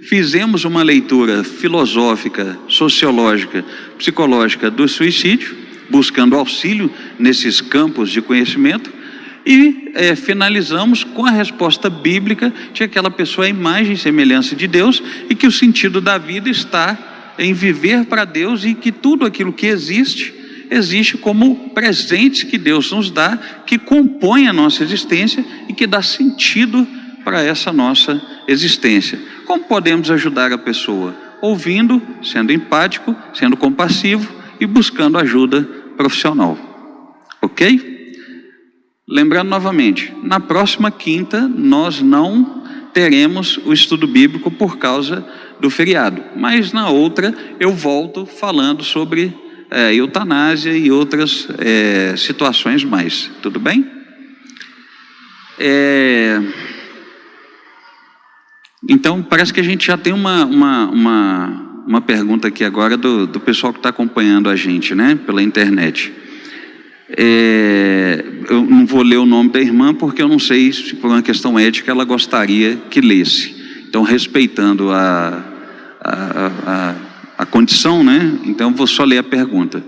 fizemos uma leitura filosófica, sociológica, psicológica do suicídio, buscando auxílio nesses campos de conhecimento, e finalizamos com a resposta bíblica de que aquela pessoa é a imagem e semelhança de Deus e que o sentido da vida está em viver para Deus e que tudo aquilo que existe como presentes que Deus nos dá, que compõe a nossa existência e que dá sentido para essa nossa existência. Como podemos ajudar a pessoa? Ouvindo, sendo empático, sendo compassivo e buscando ajuda profissional. Ok? Lembrando novamente, na próxima quinta nós não teremos o estudo bíblico por causa do feriado, mas na outra eu volto falando sobre eutanásia e outras situações mais. Tudo bem? Então, parece que a gente já tem uma pergunta aqui agora do pessoal que está acompanhando a gente, né, pela internet. Eu não vou ler o nome da irmã porque eu não sei se por uma questão ética ela gostaria que lesse. Então, respeitando a condição, né? Então, vou só ler a pergunta.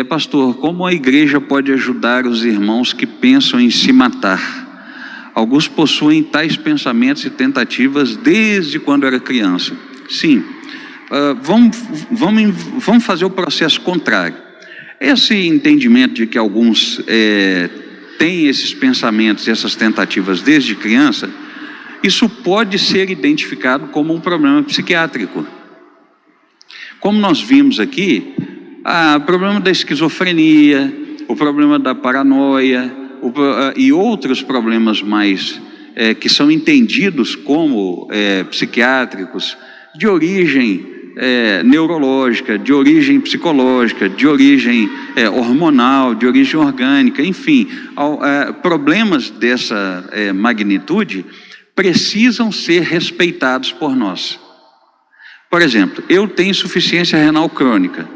Pastor, como a igreja pode ajudar os irmãos que pensam em se matar? Alguns possuem tais pensamentos e tentativas desde quando era criança. Sim, vamos fazer o processo contrário. Esse entendimento de que alguns têm esses pensamentos e essas tentativas desde criança, isso pode ser identificado como um problema psiquiátrico. Como nós vimos aqui, o problema da esquizofrenia, o problema da paranoia e outros problemas mais que são entendidos como psiquiátricos, de origem neurológica, de origem psicológica, de origem hormonal, de origem orgânica, enfim, problemas dessa magnitude precisam ser respeitados por nós. Por exemplo, eu tenho insuficiência renal crônica,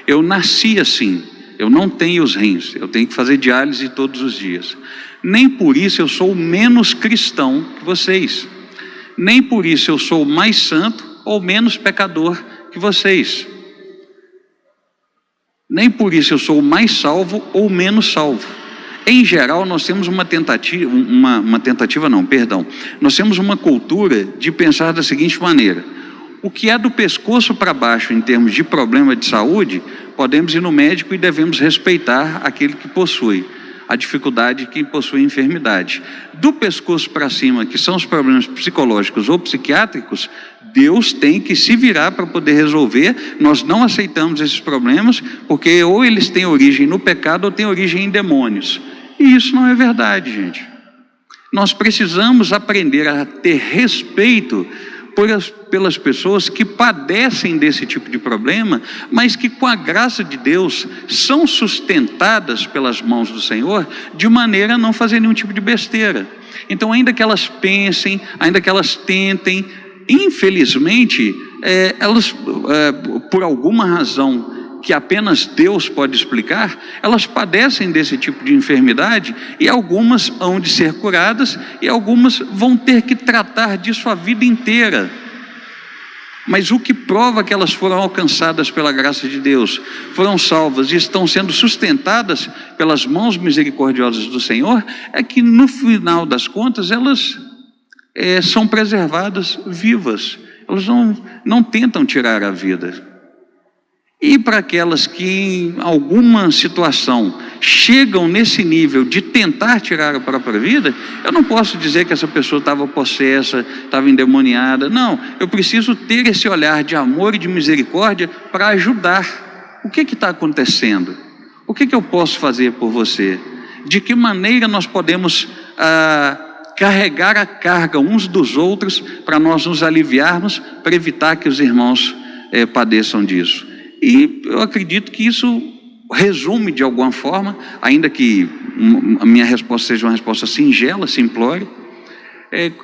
eu nasci assim, eu não tenho os rins, eu tenho que fazer diálise todos os dias. Nem por isso eu sou menos cristão que vocês, nem por isso eu sou mais santo ou menos pecador que vocês, nem por isso eu sou mais salvo ou menos salvo. Em geral, nós temos nós temos uma cultura de pensar da seguinte maneira: o que é do pescoço para baixo em termos de problema de saúde, podemos ir no médico e devemos respeitar aquele que possui a dificuldade, quem possui enfermidade. Do pescoço para cima, que são os problemas psicológicos ou psiquiátricos, Deus tem que se virar para poder resolver. Nós não aceitamos esses problemas, porque ou eles têm origem no pecado ou têm origem em demônios. E isso não é verdade, gente. Nós precisamos aprender a ter respeito pelas pessoas que padecem desse tipo de problema, mas que com a graça de Deus são sustentadas pelas mãos do Senhor de maneira a não fazer nenhum tipo de besteira. Então, ainda que elas pensem, ainda que elas tentem, infelizmente, elas, por alguma razão que apenas Deus pode explicar, elas padecem desse tipo de enfermidade, e algumas hão de ser curadas e algumas vão ter que tratar disso a vida inteira. mas o que prova que elas foram alcançadas pela graça de Deus, foram salvas e estão sendo sustentadas pelas mãos misericordiosas do Senhor, é que no final das contas elas são preservadas vivas, elas não tentam tirar a vida. E para aquelas que em alguma situação chegam nesse nível de tentar tirar a própria vida, eu não posso dizer que essa pessoa estava possessa, estava endemoniada. Não, eu preciso ter esse olhar de amor e de misericórdia para ajudar. O que está acontecendo? O que eu posso fazer por você? De que maneira nós podemos carregar a carga uns dos outros para nós nos aliviarmos, para evitar que os irmãos padeçam disso? E eu acredito que isso resume de alguma forma, ainda que a minha resposta seja uma resposta singela, simplória,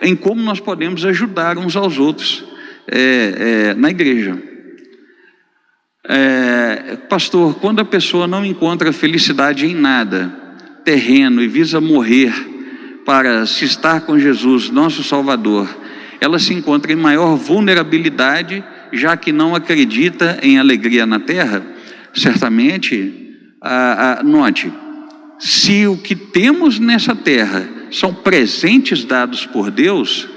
em como nós podemos ajudar uns aos outros na igreja. Pastor, quando a pessoa não encontra felicidade em nada, terreno, e visa morrer para se estar com Jesus, nosso Salvador, ela se encontra em maior vulnerabilidade, já que não acredita em alegria na terra. Certamente, note, se o que temos nessa terra são presentes dados por Deus,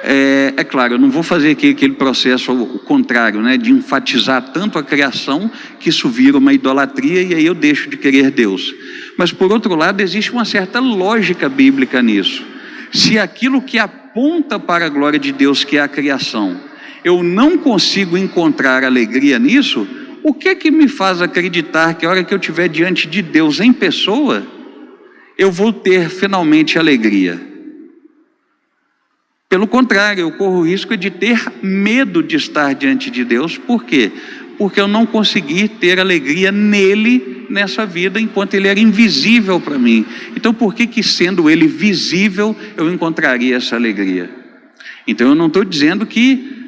é claro, eu não vou fazer aqui aquele processo o contrário, né, de enfatizar tanto a criação, que isso vira uma idolatria e aí eu deixo de querer Deus. Mas por outro lado, existe uma certa lógica bíblica nisso. Se aquilo que aponta para a glória de Deus, que é a criação, eu não consigo encontrar alegria nisso, o que me faz acreditar que a hora que eu estiver diante de Deus em pessoa, eu vou ter finalmente alegria? Pelo contrário, eu corro o risco de ter medo de estar diante de Deus. Por quê? Porque eu não consegui ter alegria nele nessa vida, enquanto ele era invisível para mim. Então por que sendo ele visível, eu encontraria essa alegria? Então eu não estou dizendo que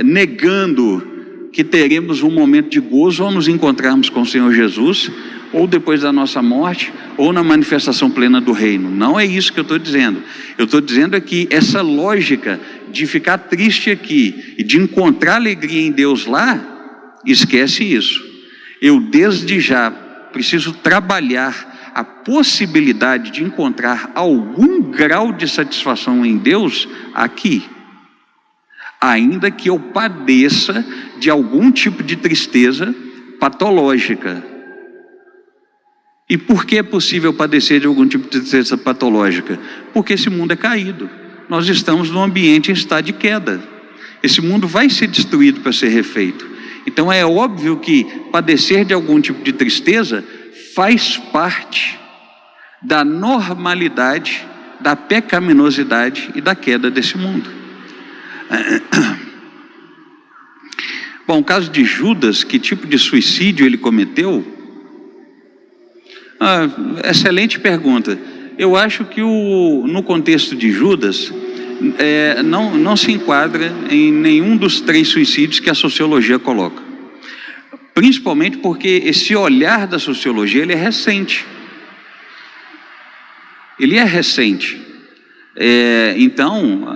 negando que teremos um momento de gozo ao nos encontrarmos com o Senhor Jesus, ou depois da nossa morte, ou na manifestação plena do reino. Não é isso que eu estou dizendo. Eu estou dizendo que essa lógica de ficar triste aqui e de encontrar alegria em Deus lá, esquece isso. Eu desde já preciso trabalhar a possibilidade de encontrar algum grau de satisfação em Deus aqui, ainda que eu padeça de algum tipo de tristeza patológica. E por que é possível padecer de algum tipo de tristeza patológica? Porque esse mundo é caído. Nós estamos num ambiente em estado de queda. Esse mundo vai ser destruído para ser refeito. Então é óbvio que padecer de algum tipo de tristeza faz parte da normalidade, da pecaminosidade e da queda desse mundo. Bom, o caso de Judas, que tipo de suicídio ele cometeu? Excelente pergunta. Eu acho que no contexto de Judas, não se enquadra em nenhum dos 3 suicídios que a sociologia coloca. Principalmente porque esse olhar da sociologia, ele é recente. Ele é recente. Então,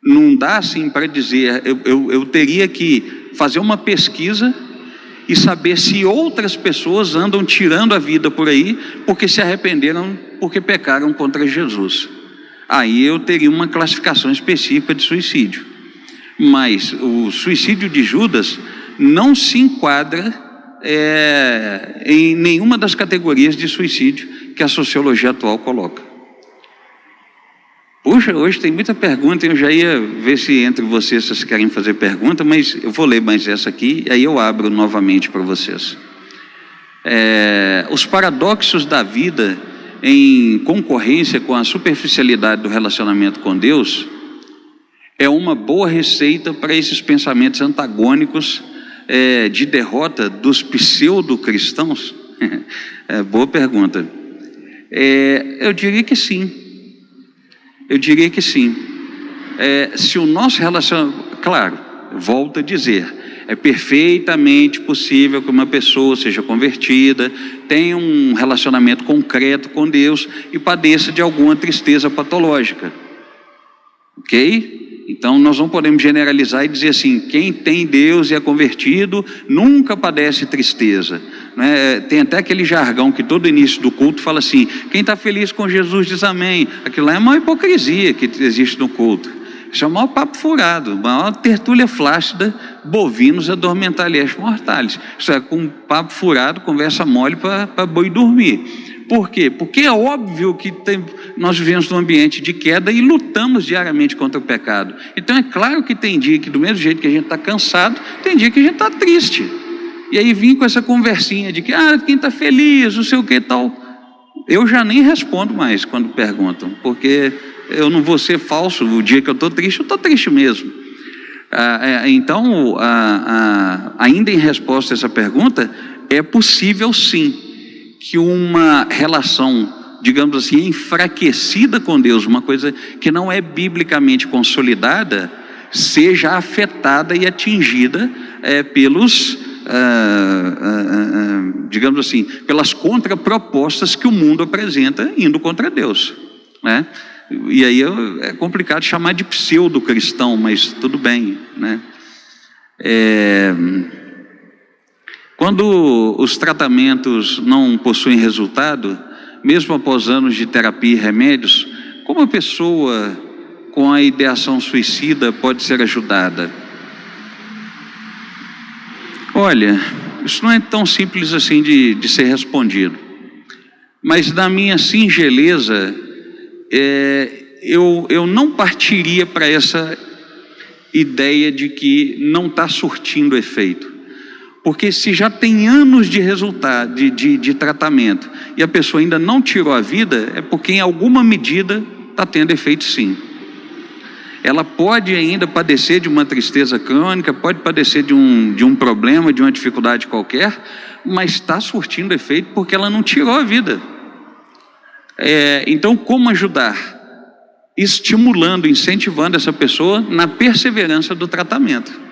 não dá assim para dizer, eu teria que fazer uma pesquisa e saber se outras pessoas andam tirando a vida por aí porque se arrependeram, porque pecaram contra Jesus. Aí eu teria uma classificação específica de suicídio. Mas o suicídio de Judas não se enquadra em nenhuma das categorias de suicídio que a sociologia atual coloca. Puxa, hoje tem muita pergunta, eu já ia ver se entre vocês querem fazer pergunta, mas eu vou ler mais essa aqui, e aí eu abro novamente para vocês. Os paradoxos da vida em concorrência com a superficialidade do relacionamento com Deus é uma boa receita para esses pensamentos antagônicos de derrota dos pseudo-cristãos? Boa pergunta. Eu diria que sim. Eu diria que sim. Se o nosso relacionamento, claro, volto a dizer, É perfeitamente possível que uma pessoa seja convertida, tenha um relacionamento concreto com Deus e padeça de alguma tristeza patológica. Ok? Então nós não podemos generalizar e dizer assim, quem tem Deus e é convertido nunca padece tristeza, né? Tem até aquele jargão que todo início do culto fala assim, quem está feliz com Jesus diz amém. Aquilo lá é uma hipocrisia que existe no culto. Isso é o maior papo furado, a maior tertúlia flácida, bovinos adormentalias mortais. Isso é com papo furado, conversa mole para boi dormir. Por quê? Porque é óbvio que nós vivemos num ambiente de queda e lutamos diariamente contra o pecado. Então é claro que tem dia que do mesmo jeito que a gente está cansado, tem dia que a gente está triste. E aí vim com essa conversinha de que, quem está feliz, não sei o que tal. Eu já nem respondo mais quando perguntam, porque eu não vou ser falso, o dia que eu estou triste mesmo. Então, ainda em resposta a essa pergunta, é possível sim que uma relação, digamos assim, enfraquecida com Deus, uma coisa que não é biblicamente consolidada, seja afetada e atingida pelos, digamos assim, pelas contrapropostas que o mundo apresenta indo contra Deus, né? E aí é complicado chamar de pseudo-cristão, mas tudo bem, né? Quando os tratamentos não possuem resultado, mesmo após anos de terapia e remédios, como a pessoa com a ideação suicida pode ser ajudada? Olha, isso não é tão simples assim de ser respondido, mas na minha singeleza, eu não partiria para essa ideia de que não está surtindo efeito. Porque se já tem anos de resultado, de tratamento, e a pessoa ainda não tirou a vida, é porque em alguma medida está tendo efeito sim. Ela pode ainda padecer de uma tristeza crônica, pode padecer de um problema, de uma dificuldade qualquer, mas está surtindo efeito porque ela não tirou a vida. Então, como ajudar? Estimulando, incentivando essa pessoa na perseverança do tratamento.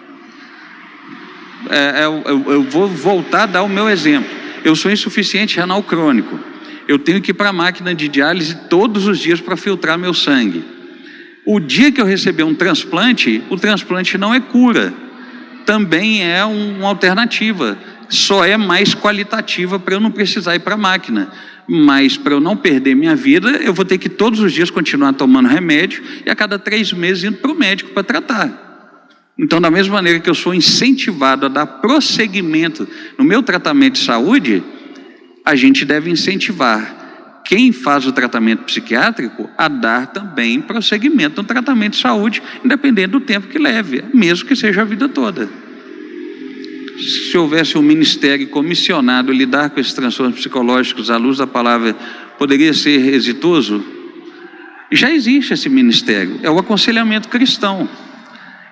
Eu vou voltar a dar o meu exemplo. Eu sou insuficiente renal crônico. Eu tenho que ir para a máquina de diálise todos os dias para filtrar meu sangue. O dia que eu receber um transplante, o transplante não é cura. Também é uma alternativa. Só é mais qualitativa para eu não precisar ir para a máquina. Mas para eu não perder minha vida, eu vou ter que todos os dias continuar tomando remédio e a cada 3 meses indo para o médico para tratar. Então, da mesma maneira que eu sou incentivado a dar prosseguimento no meu tratamento de saúde, a gente deve incentivar quem faz o tratamento psiquiátrico a dar também prosseguimento no tratamento de saúde, independente do tempo que leve, mesmo que seja a vida toda. Se houvesse um ministério comissionado a lidar com esses transtornos psicológicos à luz da palavra, poderia ser exitoso? Já existe esse ministério, é o aconselhamento cristão.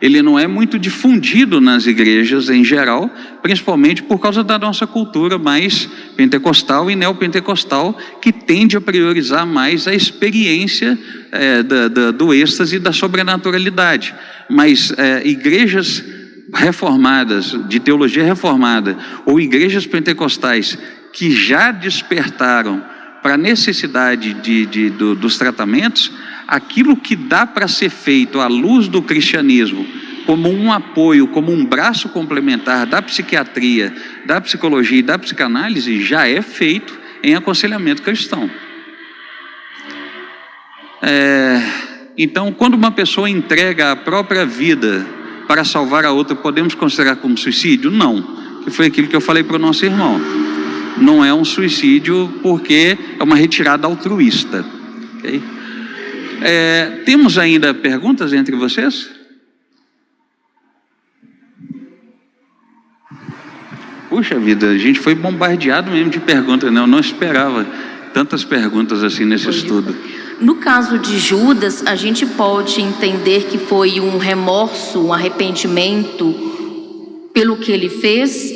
Ele não é muito difundido nas igrejas em geral, principalmente por causa da nossa cultura mais pentecostal e neopentecostal, que tende a priorizar mais a experiência do êxtase e da sobrenaturalidade. Mas dos reformadas, de teologia reformada, ou igrejas pentecostais que já despertaram para a necessidade dos tratamentos, aquilo que dá para ser feito à luz do cristianismo, como um apoio, como um braço complementar da psiquiatria, da psicologia e da psicanálise, já é feito em aconselhamento cristão. Então, quando uma pessoa entrega a própria vida para salvar a outra, podemos considerar como suicídio? Não, que foi aquilo que eu falei para o nosso irmão. Não é um suicídio porque é uma retirada altruísta. Okay? Temos ainda perguntas entre vocês? Puxa vida, a gente foi bombardeado mesmo de perguntas, né? Eu não esperava tantas perguntas assim nesse estudo. No caso de Judas, a gente pode entender que foi um remorso, um arrependimento pelo que ele fez,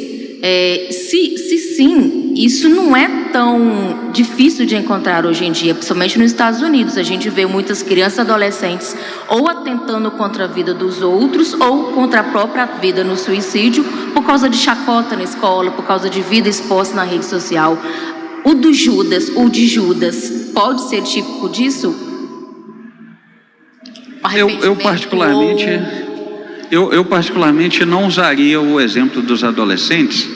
Se sim, isso não é tão difícil de encontrar hoje em dia, principalmente nos Estados Unidos. A gente vê muitas crianças e adolescentes ou atentando contra a vida dos outros ou contra a própria vida no suicídio por causa de chacota na escola, por causa de vida exposta na rede social. O do Judas, o de Judas, pode ser típico disso? Eu particularmente não usaria o exemplo dos adolescentes,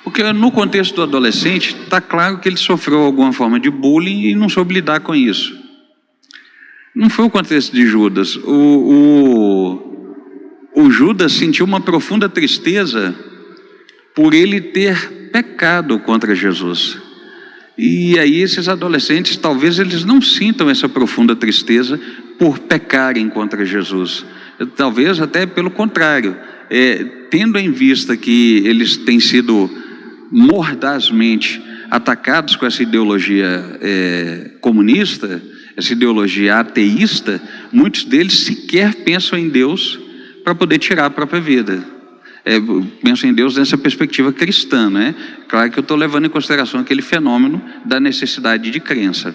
porque no contexto do adolescente está claro que ele sofreu alguma forma de bullying e não soube lidar com isso. Não foi o contexto de Judas. O Judas sentiu uma profunda tristeza por ele ter pecado contra Jesus. E aí esses adolescentes, talvez eles não sintam essa profunda tristeza por pecarem contra Jesus. Talvez até pelo contrário, tendo em vista que eles têm sido mordazmente atacados com essa ideologia comunista, essa ideologia ateísta, muitos deles sequer pensam em Deus para poder tirar a própria vida. Penso em Deus nessa perspectiva cristã, né? Claro que eu estou levando em consideração aquele fenômeno da necessidade de crença.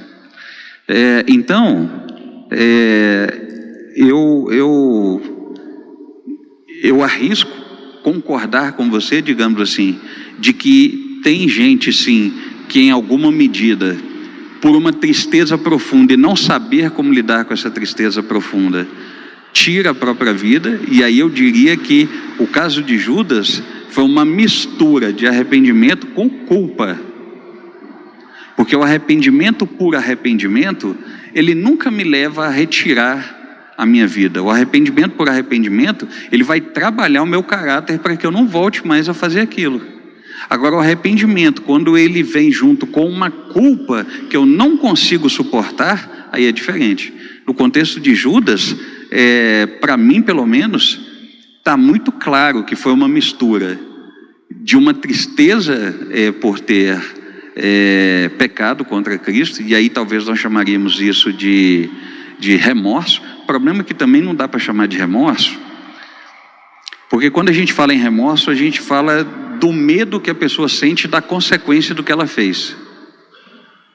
Eu arrisco concordar com você, digamos assim, de que tem gente, sim, que em alguma medida, por uma tristeza profunda e não saber como lidar com essa tristeza profunda, tira a própria vida. E aí eu diria que o caso de Judas foi uma mistura de arrependimento com culpa, porque o arrependimento por arrependimento, ele nunca me leva a retirar a minha vida. O arrependimento por arrependimento, ele vai trabalhar o meu caráter para que eu não volte mais a fazer aquilo. Agora, o arrependimento, quando ele vem junto com uma culpa que eu não consigo suportar, aí é diferente. No contexto de Judas, para mim pelo menos, está muito claro que foi uma mistura de uma tristeza por ter pecado contra Cristo, e aí talvez nós chamaríamos isso de remorso. O problema é que também não dá para chamar de remorso, porque quando a gente fala em remorso, a gente fala do medo que a pessoa sente da consequência do que ela fez.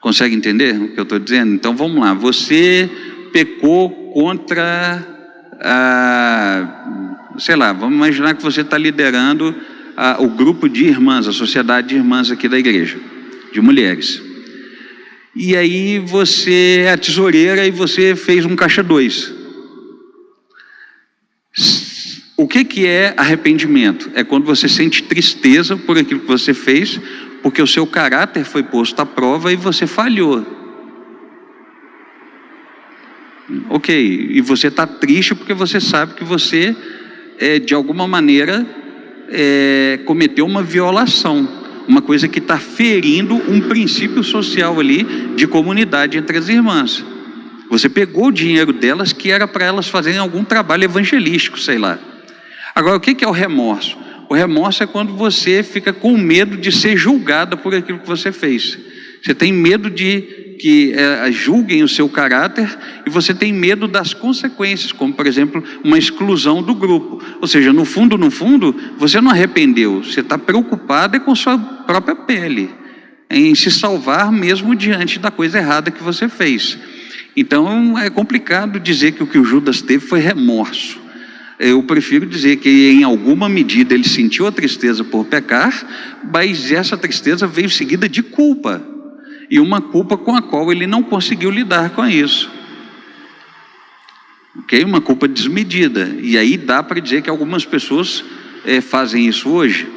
Consegue entender o que eu estou dizendo? Então vamos lá, você pecou contra sei lá, vamos imaginar que você está liderando o grupo de irmãs, a sociedade de irmãs aqui da igreja, de mulheres. E aí você é a tesoureira e você fez um caixa 2. O que é arrependimento? É quando você sente tristeza por aquilo que você fez, porque o seu caráter foi posto à prova e você falhou. Ok, e você está triste porque você sabe que você, de alguma maneira, cometeu uma violação, uma coisa que está ferindo um princípio social ali de comunidade entre as irmãs. Você pegou o dinheiro delas que era para elas fazerem algum trabalho evangelístico, sei lá. Agora, o que é o remorso? O remorso é quando você fica com medo de ser julgada por aquilo que você fez. Você tem medo de que julguem o seu caráter, e você tem medo das consequências, como por exemplo uma exclusão do grupo. Ou seja, no fundo, você não arrependeu, você está preocupado com sua própria pele, em se salvar mesmo diante da coisa errada que você fez. Então é complicado dizer que o Judas teve foi remorso. Eu prefiro dizer que em alguma medida ele sentiu a tristeza por pecar, mas essa tristeza veio seguida de culpa, e uma culpa com a qual ele não conseguiu lidar com isso. Ok? Uma culpa desmedida. E aí dá para dizer que algumas pessoas fazem isso hoje?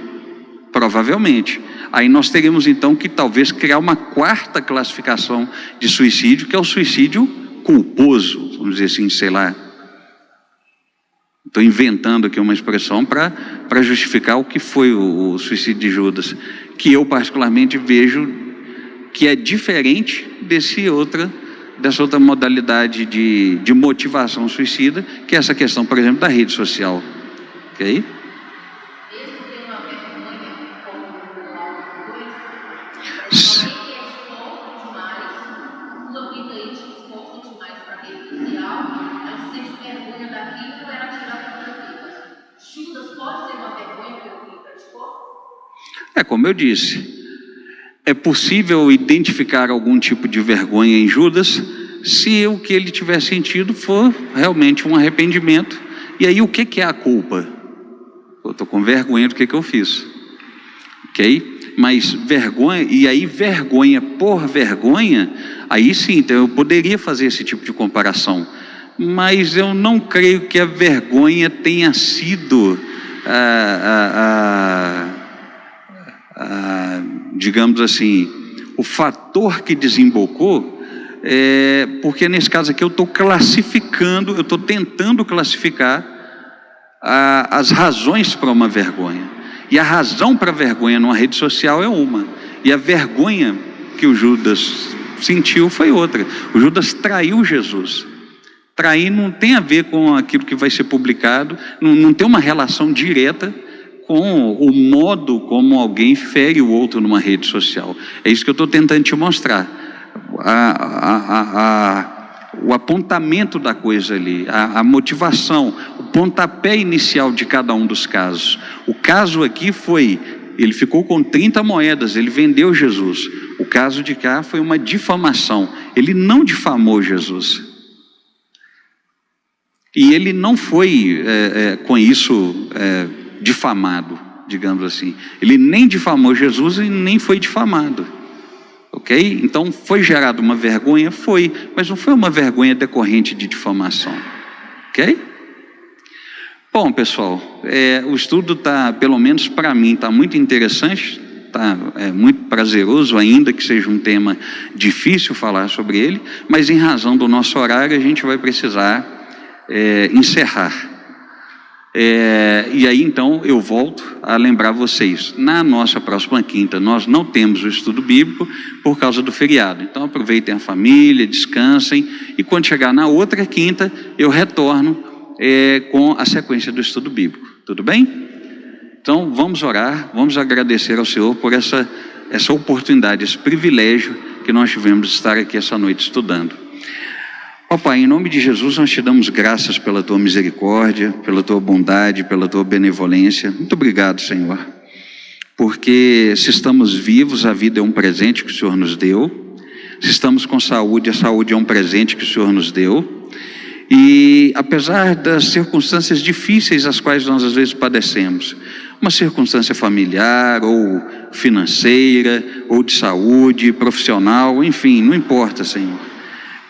Provavelmente. Aí nós teríamos então que talvez criar uma quarta classificação de suicídio, que é o suicídio culposo, vamos dizer assim, sei lá. Estou inventando aqui uma expressão para justificar o que foi o suicídio de Judas, que eu particularmente vejo que é diferente dessa outra modalidade de motivação suicida, que é essa questão, por exemplo, da rede social. Ok? É como eu disse, é possível identificar algum tipo de vergonha em Judas se o que ele tiver sentido for realmente um arrependimento. E aí o que é a culpa? Eu estou com vergonha do que eu fiz, ok? Mas vergonha, e aí vergonha por vergonha, aí sim, então eu poderia fazer esse tipo de comparação, mas eu não creio que a vergonha tenha sido digamos assim, o fator que desembocou, porque nesse caso aqui eu estou classificando, eu estou tentando classificar as razões para uma vergonha, e a razão para a vergonha numa rede social é uma, e a vergonha que o Judas sentiu foi outra. O Judas traiu Jesus. Trair não tem a ver com aquilo que vai ser publicado, não tem uma relação direta com o modo como alguém fere o outro numa rede social. É isso que eu estou tentando te mostrar. O apontamento da coisa ali, a motivação, o pontapé inicial de cada um dos casos. O caso aqui foi, ele ficou com 30 moedas, ele vendeu Jesus. O caso de cá foi uma difamação, ele não difamou Jesus. E ele não foi com isso difamado, digamos assim. Ele nem difamou Jesus e nem foi difamado. Ok? Então foi gerada uma vergonha? Foi, mas não foi uma vergonha decorrente de difamação. Ok? Bom, pessoal, o estudo está, pelo menos para mim, está muito interessante, está muito prazeroso, ainda que seja um tema difícil falar sobre ele, mas em razão do nosso horário a gente vai precisar encerrar. E aí então eu volto a lembrar vocês, na nossa próxima quinta nós não temos o estudo bíblico por causa do feriado, então aproveitem a família, descansem, e quando chegar na outra quinta eu retorno com a sequência do estudo bíblico, tudo bem? Então vamos orar, vamos agradecer ao Senhor por essa oportunidade, esse privilégio que nós tivemos de estar aqui essa noite estudando. Ó Pai, em nome de Jesus nós te damos graças pela tua misericórdia, pela tua bondade, pela tua benevolência. Muito obrigado, Senhor, porque se estamos vivos, a vida é um presente que o Senhor nos deu. Se estamos com saúde, a saúde é um presente que o Senhor nos deu. E apesar das circunstâncias difíceis às quais nós às vezes padecemos, uma circunstância familiar ou financeira, ou de saúde, profissional, enfim, não importa, Senhor.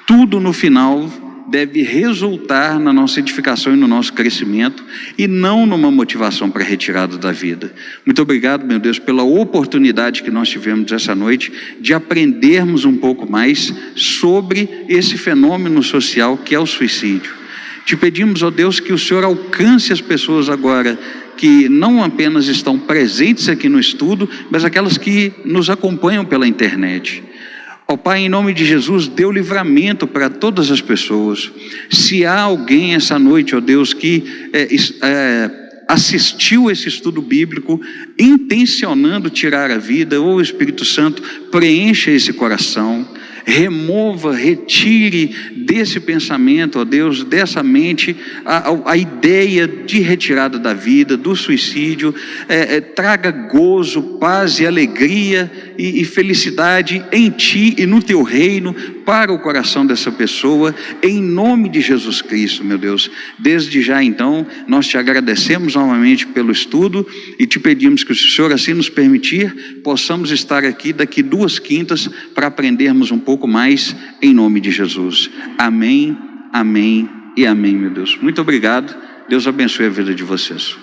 Tudo no final deve resultar na nossa edificação e no nosso crescimento, e não numa motivação para a retirada da vida. Muito obrigado, meu Deus, pela oportunidade que nós tivemos essa noite de aprendermos um pouco mais sobre esse fenômeno social que é o suicídio. Te pedimos, ó Deus, que o Senhor alcance as pessoas agora que não apenas estão presentes aqui no estudo, mas aquelas que nos acompanham pela internet. Ó Pai, em nome de Jesus, dê o livramento para todas as pessoas. Se há alguém essa noite, ó Deus, que assistiu esse estudo bíblico intencionando tirar a vida, ou o Espírito Santo preencha esse coração, remova, retire desse pensamento, ó Deus, dessa mente, a ideia de retirada da vida, do suicídio, traga gozo, paz e alegria e felicidade em Ti e no Teu reino, para o coração dessa pessoa, em nome de Jesus Cristo, meu Deus. Desde já então, nós Te agradecemos novamente pelo estudo e Te pedimos que o Senhor assim nos permitir, possamos estar aqui daqui 2 quintas para aprendermos um pouco mais, em nome de Jesus. Amém, amém e amém, meu Deus. Muito obrigado, Deus abençoe a vida de vocês.